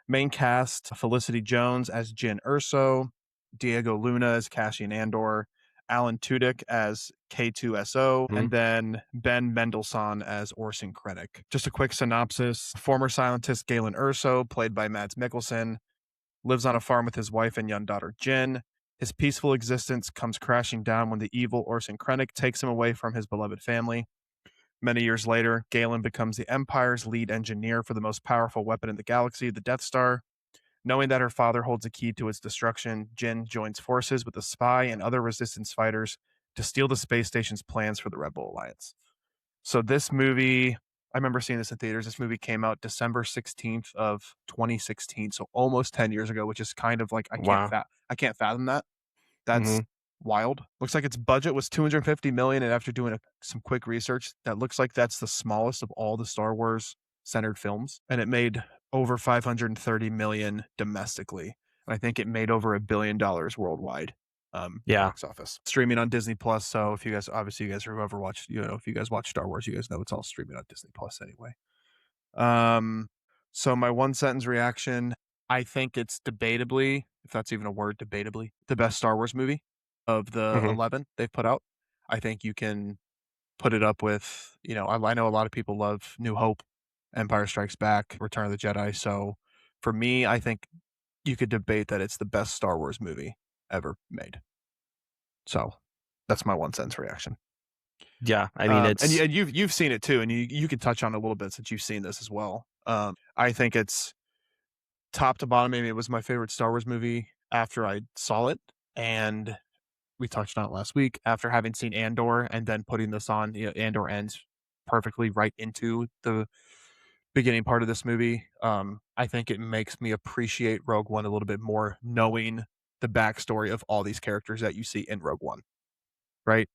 Main cast, Felicity Jones as Jyn Erso, Diego Luna as Cassian Andor, Alan Tudyk as K2SO, and then Ben Mendelsohn as Orson Krennic. Just a quick synopsis. Former scientist Galen Erso, played by Mads Mikkelsen, lives on a farm with his wife and young daughter Jyn. His peaceful existence comes crashing down when the evil Orson Krennic takes him away from his beloved family. Many years later, Galen becomes the Empire's lead engineer for the most powerful weapon in the galaxy, the Death Star. Knowing that her father holds a key to its destruction, Jyn joins forces with a spy and other resistance fighters to steal the space station's plans for the Rebel Alliance. So this movie, I remember seeing this in theaters. This movie came out December 16th of 2016, so almost 10 years ago, which is kind of like I can't fathom that. That's wild. Looks like its budget was $250 million, and after doing some quick research, that looks like that's the smallest of all the Star Wars centered films, and it made over $530 million domestically. And I think it made over $1 billion worldwide. Box office streaming on Disney Plus. So if you guys, obviously, you guys have ever watched, if you guys watch Star Wars, you guys know it's all streaming on Disney Plus anyway. So my one sentence reaction, I think it's debatably, if that's even a word, debatably the best Star Wars movie of the 11 they've put out. I think you can put it up with, I know a lot of people love New Hope, Empire Strikes Back, Return of the Jedi. So for me, I think you could debate that it's the best Star Wars movie ever made. So that's my one sentence reaction. Yeah, I mean, and you've seen it too, and you can touch on it a little bit since you've seen this as well. I think it's top to bottom. Maybe it was my favorite Star Wars movie after I saw it, and we touched on it last week. After having seen Andor and then putting this on, Andor ends perfectly right into the beginning part of this movie. I think it makes me appreciate Rogue One a little bit more, knowing the backstory of all these characters that you see in Rogue One. Right?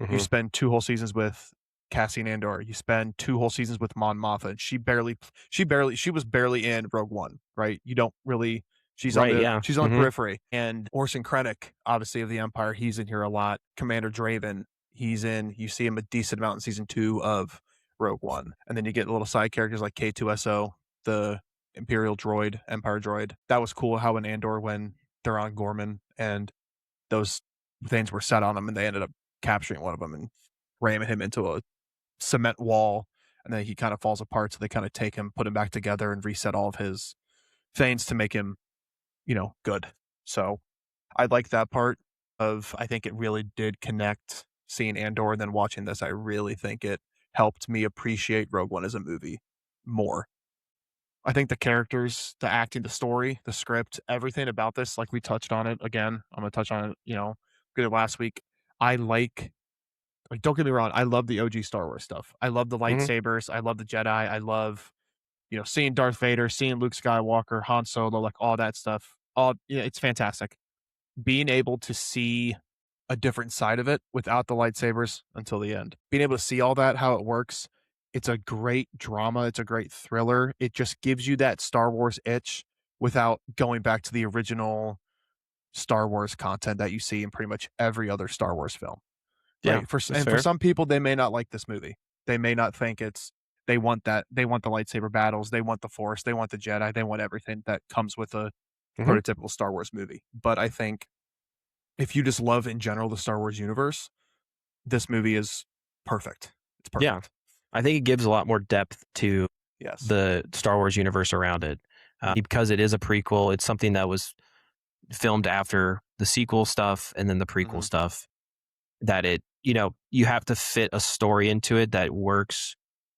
You spend 2 whole seasons with Cassian Andor. You spend 2 whole seasons with Mon Mothma, and she was barely in Rogue One, right? You don't really. She's on the periphery. And Orson Krennic, obviously of the Empire, he's in here a lot. Commander Draven, he's in. You see him a decent amount in season 2 of Rogue One, and then you get little side characters like K2SO, the Imperial droid, Empire droid. That was cool. How in Andor, when they're on Gorman and those things were set on him, and they ended up capturing one of them and ramming him into a cement wall, and then he kind of falls apart. So they kind of take him, put him back together, and reset all of his things to make him, good. So I like that part of. I think it really did connect seeing Andor and then watching this. I really think it helped me appreciate Rogue One as a movie more. I think the characters, the acting, the story, the script, everything about this, like we touched on it again. I'm gonna touch on it. Good last week. I like, don't get me wrong, I love the OG Star Wars stuff. I love the lightsabers. I love the Jedi. I love, seeing Darth Vader, seeing Luke Skywalker, Han Solo, like all that stuff. It's fantastic. Being able to see a different side of it without the lightsabers until the end. Being able to see all that, how it works. It's a great drama. It's a great thriller. It just gives you that Star Wars itch without going back to the original Star Wars content that you see in pretty much every other Star Wars film. Yeah, right? For some people, they may not like this movie. They may not think they want the lightsaber battles, they want the Force, they want the Jedi, they want everything that comes with a prototypical Star Wars movie. But I think if you just love in general the Star Wars universe, this movie is perfect. It's perfect. Yeah, I think it gives a lot more depth to the Star Wars universe around it. Because it is a prequel, it's something that was filmed after the sequel stuff and then the prequel stuff, that you have to fit a story into it that works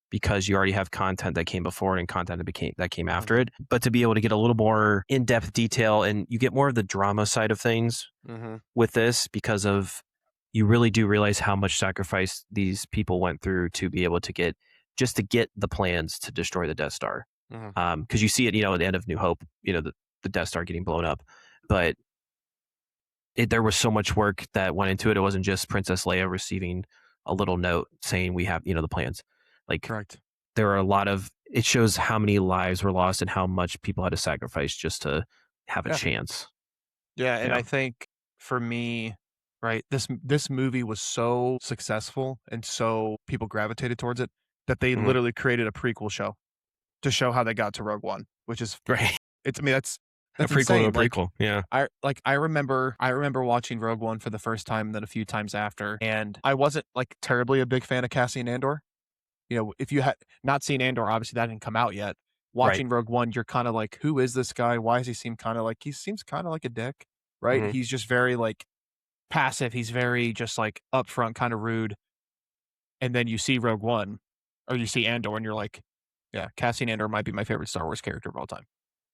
because you already have content that came before it and content that came after it. But to be able to get a little more in-depth detail, and you get more of the drama side of things with this because of you really do realize how much sacrifice these people went through to be able to get the plans to destroy the Death Star. Because you see it, at the end of New Hope, the Death Star getting blown up, but there was so much work that went into it. It wasn't just Princess Leia receiving a little note saying we have, the plans. Like, Correct. there are it shows how many lives were lost and how much people had to sacrifice just to have a chance. Yeah, and I think for me, right, this movie was so successful and so people gravitated towards it that they literally created a prequel show to show how they got to Rogue One, which is Right. It's I mean that's A prequel insane. to a prequel. Yeah. I remember watching Rogue One for the first time, and then a few times after, and I wasn't like terribly a big fan of Cassian Andor. If you had not seen Andor, obviously that didn't come out yet. Watching Rogue One, you're kind of like, who is this guy? Why does he seem he seems kind of like a dick, right? He's just very like passive. He's very just like upfront, kind of rude. And then you see Rogue One, or you see Andor, and you're like, yeah, Cassian Andor might be my favorite Star Wars character of all time.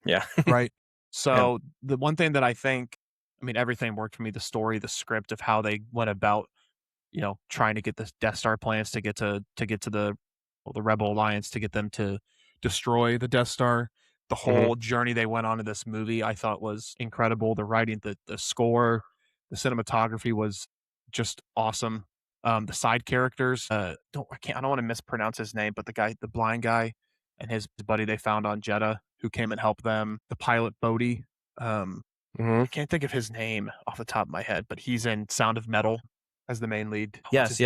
Yeah. Right. So the one thing that I think, I mean, everything worked for me, the story, the script of how they went about, trying to get the Death Star plans to get to the Rebel Alliance, to get them to destroy the Death Star. The whole journey they went on in this movie, I thought was incredible. The writing, the score, the cinematography was just awesome. The side characters, I don't want to mispronounce his name, but the blind guy and his buddy they found on Jeddah who came and helped them. The pilot Bodhi, I can't think of his name off the top of my head, but he's in Sound of Metal as the main lead. Yes.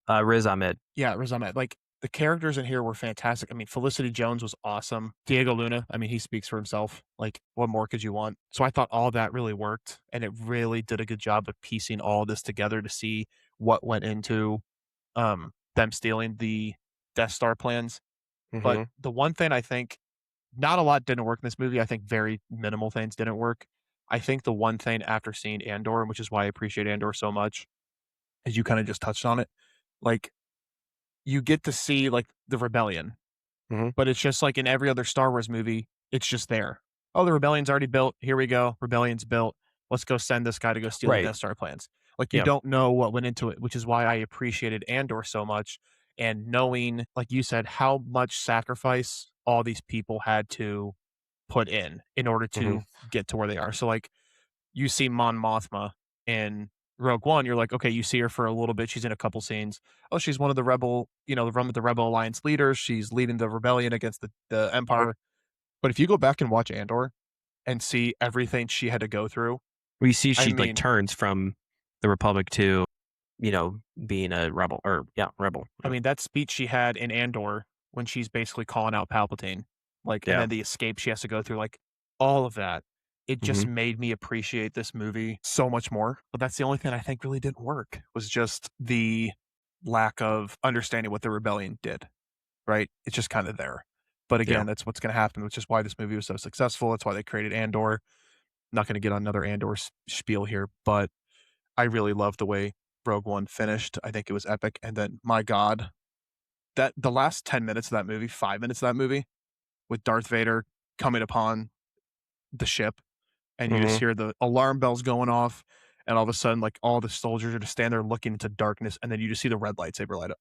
Riz Ahmed. Yeah, Riz Ahmed. Like, the characters in here were fantastic. I mean, Felicity Jones was awesome. Diego Luna, I mean, he speaks for himself. Like, what more could you want? So I thought all that really worked, and it really did a good job of piecing all this together to see what went into them stealing the Death Star plans. But the one thing I think, not a lot didn't work in this movie. I think very minimal things didn't work. I think the one thing after seeing Andor, which is why I appreciate Andor so much, is you kind of just touched on it. Like, you get to see like the rebellion, but it's just like in every other Star Wars movie, it's just there. Oh, the rebellion's already built. Here we go. Rebellion's built. Let's go send this guy to go steal the Death Star plans. Like, you don't know what went into it, which is why I appreciated Andor so much. And knowing, like you said, how much sacrifice all these people had to put in order to get to where they are. So like, you see Mon Mothma in Rogue One, you're like, okay, you see her for a little bit. She's in a couple scenes. Oh, she's one of the rebel, the Rebel Alliance leaders. She's leading the rebellion against the Empire. But if you go back and watch Andor and see everything she had to go through, we see she like turns from the Republic to, being a rebel rebel. I mean, that speech she had in Andor when she's basically calling out Palpatine, like, and then the escape she has to go through, like, all of that. It just made me appreciate this movie so much more. But that's the only thing I think really didn't work, was just the lack of understanding what the rebellion did, right? It's just kind of there. But again, that's what's going to happen, which is why this movie was so successful. That's why they created Andor. I'm not going to get on another Andor spiel here, but I really loved the way Rogue One finished. I think it was epic. And then, my God, that the last 10 minutes of that movie, 5 minutes of that movie, with Darth Vader coming upon the ship, and you just hear the alarm bells going off, and all of a sudden, like, all the soldiers are just standing there looking into darkness, and then you just see the red lightsaber light up.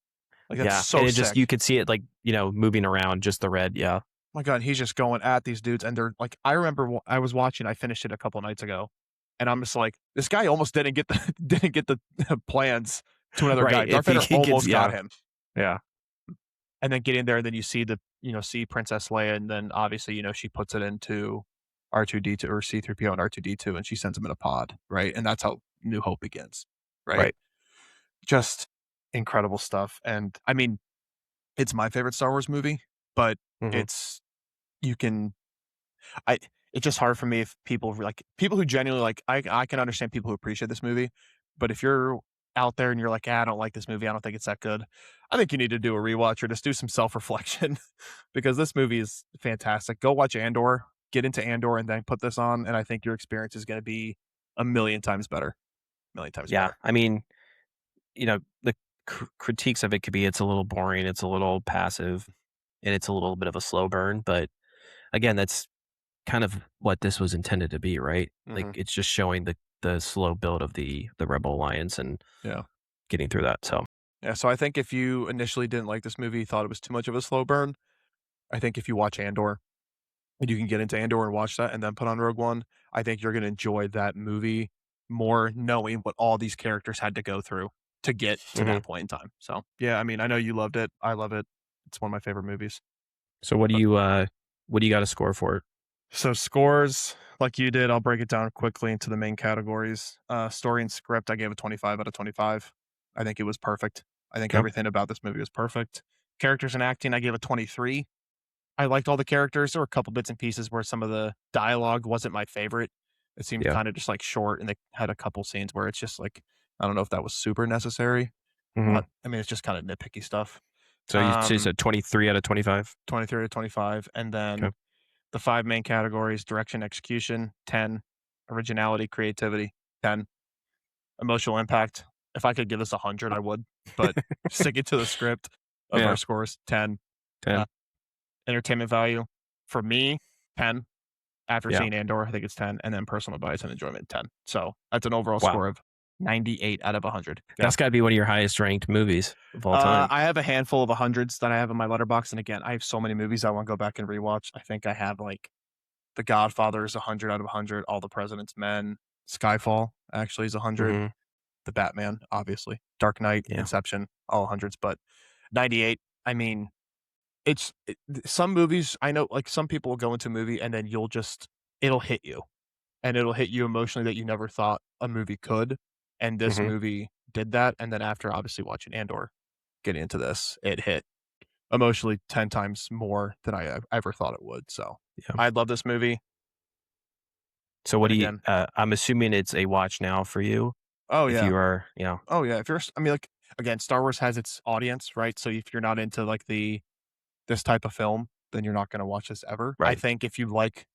Like, that's so and sick. you could see it, like, moving around, just the red. Yeah. My God, he's just going at these dudes, and they're like, I remember I was watching, I finished it a couple nights ago, and I'm just like, this guy almost didn't get the plans to another guy. Darth Vader almost got him. Yeah. And then get in there, and then you see see Princess Leia, and then obviously, she puts it into R2D2 or C3PO and R2D2, and she sends him in a pod, right? And that's how New Hope begins, right? Just incredible stuff. And I mean, it's my favorite Star Wars movie, but it's just hard for me if people who genuinely like, I can understand people who appreciate this movie, but if you're out there and you're like, I don't like this movie, I don't think it's that good, I think you need to do a rewatch or just do some self-reflection because this movie is fantastic. Go watch Andor, get into Andor, and then put this on, and I think your experience is going to be a million times better. Better. I mean, the critiques of it could be it's a little boring, it's a little passive, and it's a little bit of a slow burn, but again, that's kind of what this was intended to be, right? Like, it's just showing the the slow build of the Rebel Alliance and Yeah. getting through that. So Yeah, so I think if you initially didn't like this movie, thought it was too much of a slow burn, I think if you watch Andor and you can get into Andor and watch that and then put on Rogue One, I think you're gonna enjoy that movie more knowing what all these characters had to go through to get to that point in time. So, yeah, I mean, I know you loved it. I love it. It's one of my favorite movies. So what do you got to score for it? So scores, like you did, I'll break it down quickly into the main categories. Story and script, I gave a 25 out of 25. I think it was perfect. I think Okay. everything about this movie was perfect. Characters and acting, I gave a 23. I liked all the characters. There were a couple bits and pieces where some of the dialogue wasn't my favorite. It seemed Yeah. kind of just like short, and they had a couple scenes where it's just like, I don't know if that was super necessary, Mhm. but I mean, it's just kind of nitpicky stuff. So you said 23 out of 25? 23 to 25. And then Okay. the 5 main categories: direction, execution, 10; originality, creativity, 10; emotional impact. If I could give this 100, I would, but sticking to the script of Yeah. our scores, 10. 10. Entertainment value for me, 10. After Yeah. seeing Andor, I think it's 10, and then personal bias and enjoyment, 10. So that's an overall Wow. score of 98 out of 100. That's got to be one of your highest ranked movies of all time. I have a handful of 100s that I have in my letterbox, and again, I have so many movies I want to go back and rewatch. I think I have like The Godfather is 100 out of 100. All the President's Men. Skyfall actually is 100. Mhm. The Batman, obviously. Dark Knight, Yeah. Inception, all 100s. But 98, I mean, some movies, I know, like some people will go into a movie and then it'll hit you. And it'll hit you emotionally that you never thought a movie could. And this Mhm. movie did that. And then after obviously watching Andor, getting into this, it hit emotionally 10 times more than I ever thought it would. So Yeah. I love this movie. So what And do you again, I'm assuming it's a watch now for you oh if yeah. you are, Oh yeah. If you're, I mean, like again, Star Wars has its audience, right? So if you're not into like this type of film, then you're not going to watch this ever. I right. think if you like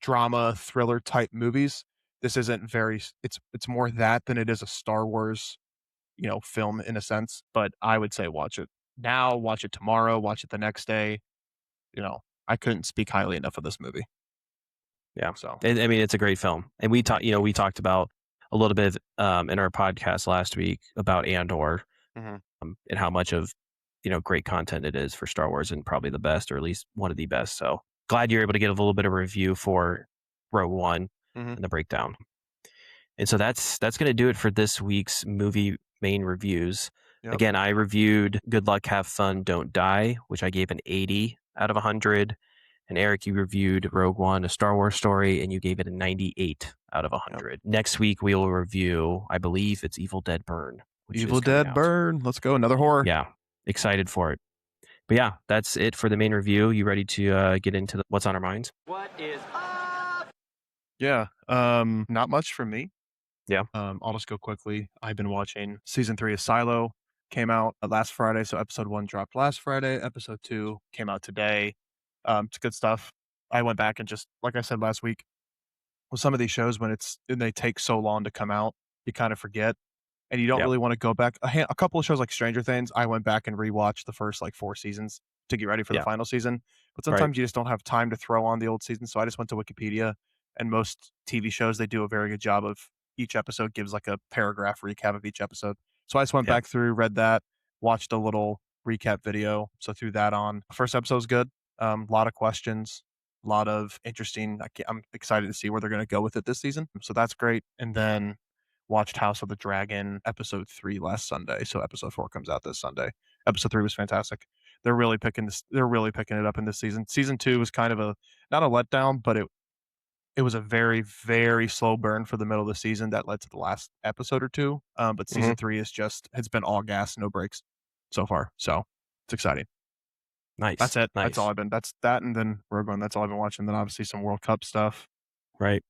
drama, thriller type movies, this isn't very, it's more that than it is a Star Wars, film in a sense. But I would say watch it now, watch it tomorrow, watch it the next day. I couldn't speak highly enough of this movie. Yeah. So I mean, it's a great film. And we yeah. talked about a little bit in our podcast last week about Andor Mhm. and how much of, great content it is for Star Wars and probably the best, or at least one of the best. So glad you're able to get a little bit of review for Rogue One Mhm. and the breakdown. And so that's going to do it for this week's movie main reviews. Yep. Again, I reviewed Good Luck, Have Fun, Don't Die, which I gave an 80 out of 100. And Eric, you reviewed Rogue One, a Star Wars story, and you gave it a 98 out of 100. Next week, we will review, I believe it's Evil Dead Burn, which Evil is coming Dead out. Burn. Let's go. Another horror. Yeah, excited for it. But yeah, that's it for the main review. You ready to get into what's on our minds? What is up? Yeah. Not much from me. Yeah. I'll just go quickly. I've been watching season 3 of Silo. Came out last Friday, so episode 1 dropped last Friday. Episode 2 came out today. It's good stuff. I went back and just like I said last week, with some of these shows when they take so long to come out, you kind of forget, and you don't Yep. really want to go back. A couple of shows like Stranger Things, I went back and rewatched the first like 4 seasons to get ready for the Yeah. final season. But Right. sometimes you just don't have time to throw on the old season, so I just went to Wikipedia, and most TV shows they do a very good job of each episode gives like a paragraph recap of each episode. So I just went Yeah. back through, read that, watched a little recap video, so threw that on. First episode was good. A lot of questions, a lot of interesting. I'm excited to see where they're going to go with it this season. So that's great. And then watched House of the Dragon episode 3 last Sunday. So episode 4 comes out this Sunday. Episode 3 was fantastic. They're really picking it up in this season. Season 2 was kind of not a letdown, but it was a very, very slow burn for the middle of the season that led to the last episode or two. But season 3 it's been all gas, no breaks so far. So it's exciting. Nice. That's it. Nice. That's all that's that. And then Rogue One. That's all I've been watching. Then obviously some World Cup stuff. Right.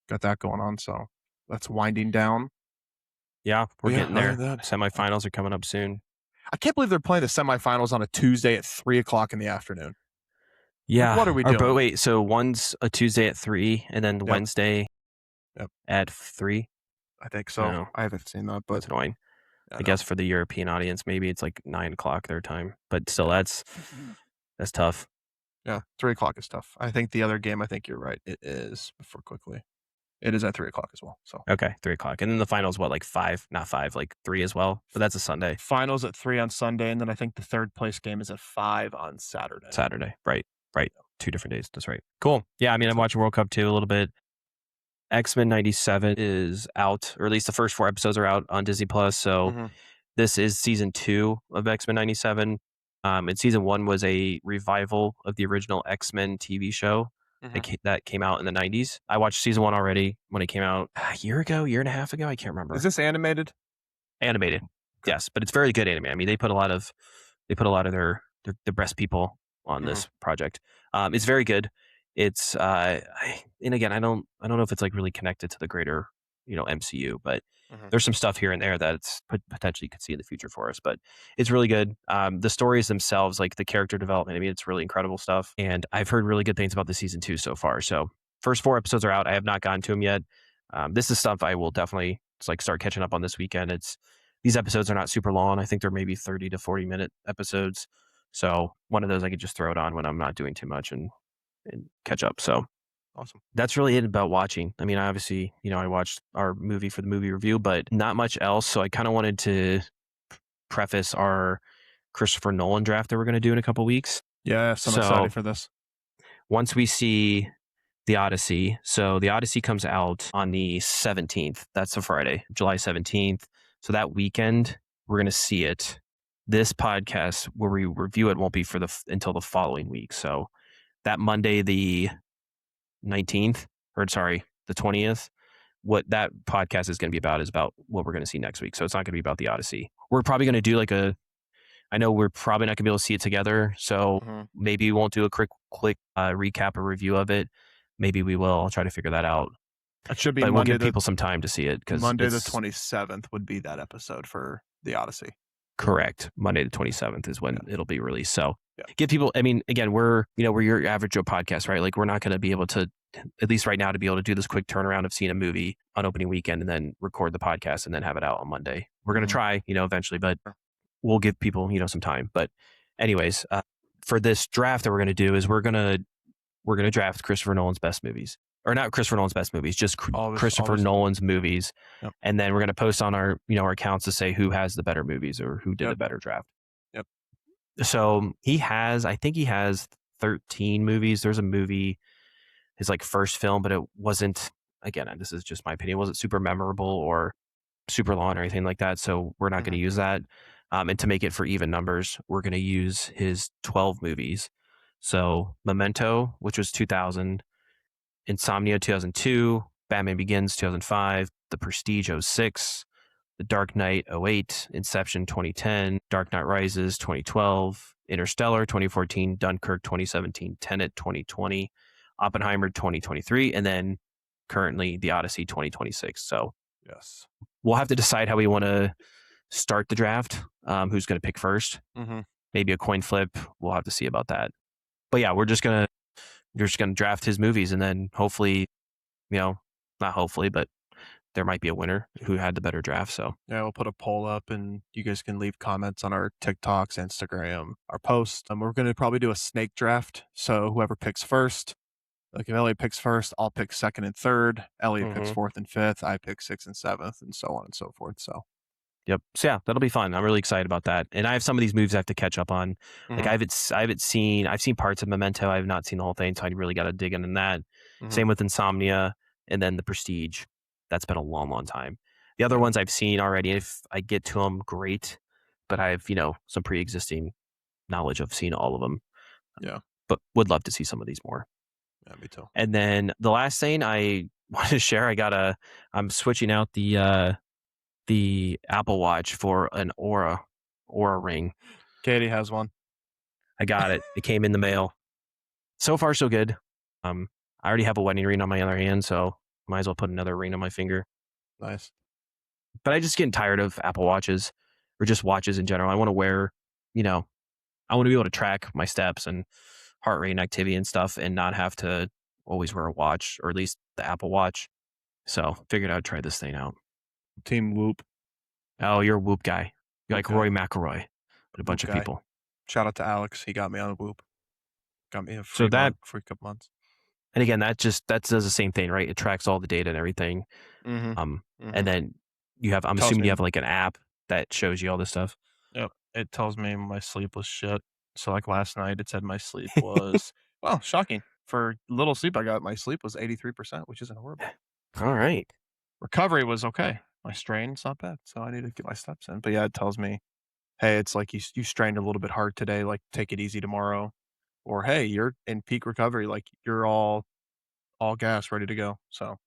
Got that going on. So that's winding down. Yeah, we're Yeah, getting other there. than that- Semifinals are coming up soon. I can't believe they're playing the semifinals on a Tuesday at 3:00 in the afternoon. Yeah. what are we doing? Wait, so one's a Tuesday at 3 and then Wednesday Yep. at 3? I think so. No. I haven't seen that, but That's annoying. I I guess for the European audience, maybe it's like 9 o'clock their time. But still, that's tough. yeah, 3:00 is tough. I think the other game. I think you're right. It is for quickly. It is at 3:00 as well. So Okay, 3:00. And then the finals, what, like 5? Not 5, like 3 as well. But that's a Sunday. Finals at 3 on Sunday, and then I think the third place game is at 5 on Saturday. Saturday, right. 2 different days. That's right. Cool. Yeah, I mean, I'm watching World Cup 2 a little bit. X-Men 97 is out, or at least the first 4 episodes are out on Disney Plus. So this is season 2 of X-Men 97. And season 1 was a revival of the original X-Men TV show that came out in the 90s. I watched season 1 already when it came out a year and a half ago. I can't remember. Is this animated? Animated, yes, but it's very good anime. I mean, they put a lot of their best people on this project. It's very good. It's and again, I don't know if it's like really connected to the greater MCU, but there's some stuff here and there that it's potentially could see in the future for us. But it's really good. The stories themselves, like the character development, I mean, it's really incredible stuff. And I've heard really good things about the season 2 so far. So first 4 episodes are out. I have not gotten to them yet. This is stuff I will definitely start catching up on this weekend. These episodes are not super long. I think they're maybe 30 to 40 minute episodes. So one of those I could just throw it on when I'm not doing too much and catch up. So awesome. That's really it about watching. I mean, obviously, I watched our movie for the movie review, but not much else. So I kind of wanted to preface our Christopher Nolan draft that we're going to do in a couple weeks. Yeah, so I'm excited for this. Once we see The Odyssey, so The Odyssey comes out on the 17th. That's a Friday, July 17th. So that weekend, we're going to see it. This podcast where we review it won't be until the following week. So that Monday, the 19th, or sorry, the 20th, what that podcast is going to be about is about what we're going to see next week. So it's not going to be about The Odyssey. We're probably going to do I know we're probably not going to be able to see it together. So maybe we won't do a quick recap or review of it. Maybe we will. I'll try to figure that out. It should be but we'll give people some time to see it. Because Monday the 27th would be that episode for The Odyssey. Correct. Monday the 27th is when it'll be released. So give people, I mean, again, we're your average Joe podcast, right? Like we're not going to be able to, at least right now, to be able to do this quick turnaround of seeing a movie on opening weekend and then record the podcast and then have it out on Monday. We're going to try, eventually, but we'll give people, some time. But anyways, for this draft that we're going to do is we're going to draft Christopher Nolan's best movies. Or not Christopher Nolan's best movies, just Christopher Nolan's movies. Yep. And then we're going to post on our, our accounts to say who has the better movies or who did a better draft. Yep. So I think he has 13 movies. There's a movie, his first film, but it wasn't, again, this is just my opinion, it wasn't super memorable or super long or anything like that. So we're not going to use that. And to make it for even numbers, we're going to use his 12 movies. So Memento, which was 2000, Insomnia 2002, Batman Begins 2005, The Prestige 2006, The Dark Knight 2008, Inception 2010, Dark Knight Rises 2012, Interstellar 2014, Dunkirk 2017, Tenet 2020, Oppenheimer 2023, and then currently The Odyssey 2026. So yes, we'll have to decide how we want to start the draft. Who's going to pick first? Maybe a coin flip. We'll have to see about that. But yeah, we're just going to draft his movies, and then hopefully, not hopefully, but there might be a winner who had the better draft. So yeah, we'll put a poll up, and you guys can leave comments on our TikToks, Instagram, our posts. We're going to probably do a snake draft. So whoever picks first, like if Elliot picks first, I'll pick second and third. Elliot picks fourth and fifth. I pick sixth and seventh, and so on and so forth. So. Yep. So yeah, that'll be fun. I'm really excited about that. And I have some of these movies I have to catch up on. Like I've seen parts of Memento. I have not seen the whole thing, so I really got to dig in that. Same with Insomnia, and then The Prestige. That's been a long, long time. The other ones I've seen already. If I get to them, great. But I have some pre-existing knowledge of seeing all of them. Yeah. But would love to see some of these more. Yeah, me too. And then the last thing I want to share, I'm switching out the Apple Watch for an Aura ring. Katie has one. I got it. It came in the mail. So far, so good. I already have a wedding ring on my other hand, so might as well put another ring on my finger. Nice. But I just getting tired of Apple Watches or just watches in general. I want to wear, I want to be able to track my steps and heart rate and activity and stuff and not have to always wear a watch, or at least the Apple Watch. So figured I'd try this thing out. Team Whoop. Oh, you're a Whoop guy. You're like Roy McIlroy, but a bunch of people. Shout out to Alex. He got me on Whoop. Got me a free So that for a couple months. And again, that does the same thing, right? It tracks all the data and everything. Mm-hmm. And then you have, I'm assuming you have like an app that shows you all this stuff. Yep. It tells me my sleep was shit. So like last night it said my sleep was, well, shocking. For little sleep I got, my sleep was 83%, which isn't horrible. All right. Recovery was okay. My strain's not bad. So I need to get my steps in. But yeah, it tells me, hey, it's like you strained a little bit hard today, like take it easy tomorrow. Or hey, you're in peak recovery, like you're all gas, ready to go. So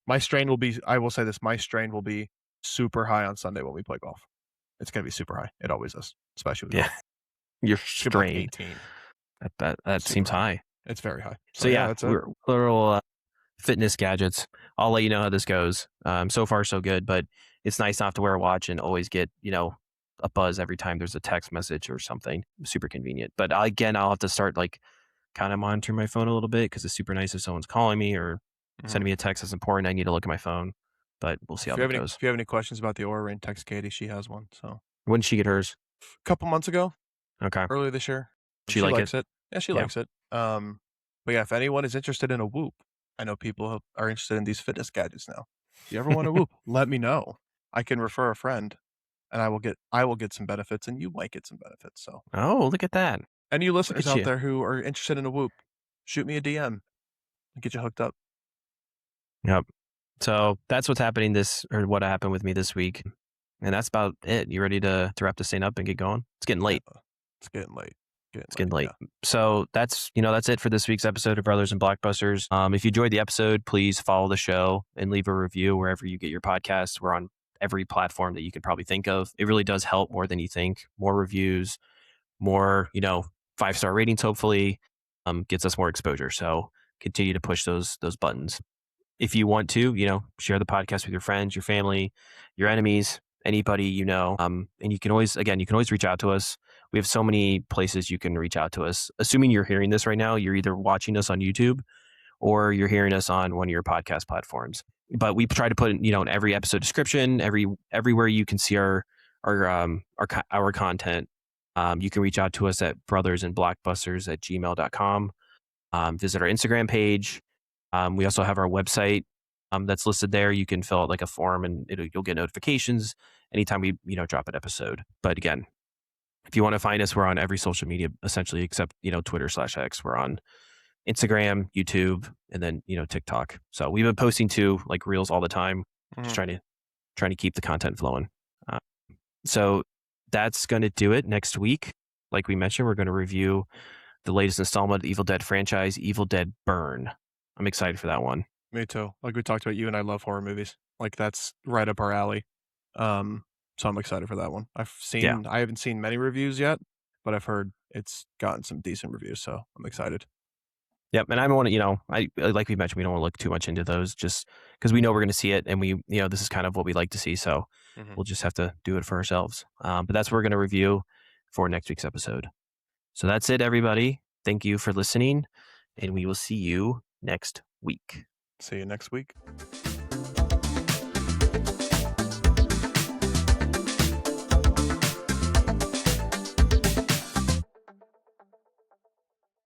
my strain will be, I will say this, my strain will be super high on Sunday when we play golf. It's gonna be super high. It always is, especially with golf. You're It's gonna be like strained. 18. That seems high. It's very high. So yeah, that's we're little fitness gadgets. I'll let you know how this goes. So far so good, but it's nice not to have to wear a watch and always get, a buzz every time there's a text message or something. Super convenient. But again, I'll have to start like kind of monitoring my phone a little bit because it's super nice if someone's calling me or sending me a text that's important. I need to look at my phone, but we'll see how that goes. If you have any questions about the Oura Ring, text Katie. She has one. So when did she get hers? A couple months ago. Okay. Earlier this year. She likes it. Yeah, she likes it. But yeah, if anyone is interested in a Whoop, I know people are interested in these fitness gadgets now. If you ever want a Whoop, let me know. I can refer a friend, and I will get some benefits, and you might get some benefits. So. Oh, look at that! And you listeners out there who are interested in a Whoop, shoot me a DM and get you hooked up. Yep. So that's what's happening what happened with me this week. And that's about it. You ready to wrap this thing up and get going? It's getting late. It's getting late. It's getting late. Yeah. So that's it for this week's episode of Brothers and Blockbusters. If you enjoyed the episode, please follow the show and leave a review wherever you get your podcasts. We're on every platform that you could probably think of. It really does help more than you think. More reviews, more, 5-star ratings, hopefully, gets us more exposure. So continue to push those buttons. If you want to, share the podcast with your friends, your family, your enemies, anybody you know. And you can always reach out to us. We have so many places you can reach out to us. Assuming you're hearing this right now, you're either watching us on YouTube or you're hearing us on one of your podcast platforms. But we try to put in every episode description, everywhere you can see our content. You can reach out to us at brothersandblockbusters@gmail.com. Visit our Instagram page. We also have our website that's listed there. You can fill out like a form and you'll get notifications anytime we drop an episode. But again, if you want to find us, we're on every social media essentially except Twitter/X. We're on Instagram, YouTube, and then TikTok. So we've been posting to like reels all the time, just trying to keep the content flowing. So that's going to do it. Next week, like we mentioned, we're going to review the latest installment of the Evil Dead franchise, Evil Dead Burn. I'm excited for that one. Me too. Like we talked about, you and I love horror movies. Like that's right up our alley. So I'm excited for that one. I haven't seen many reviews yet, but I've heard it's gotten some decent reviews, so I'm excited. Yep, and I don't want to, like we mentioned, we don't want to look too much into those just because we know we're going to see it, and we, this is kind of what we like to see, so we'll just have to do it for ourselves. But that's what we're going to review for next week's episode. So that's it, everybody. Thank you for listening, and we will see you next week. See you next week.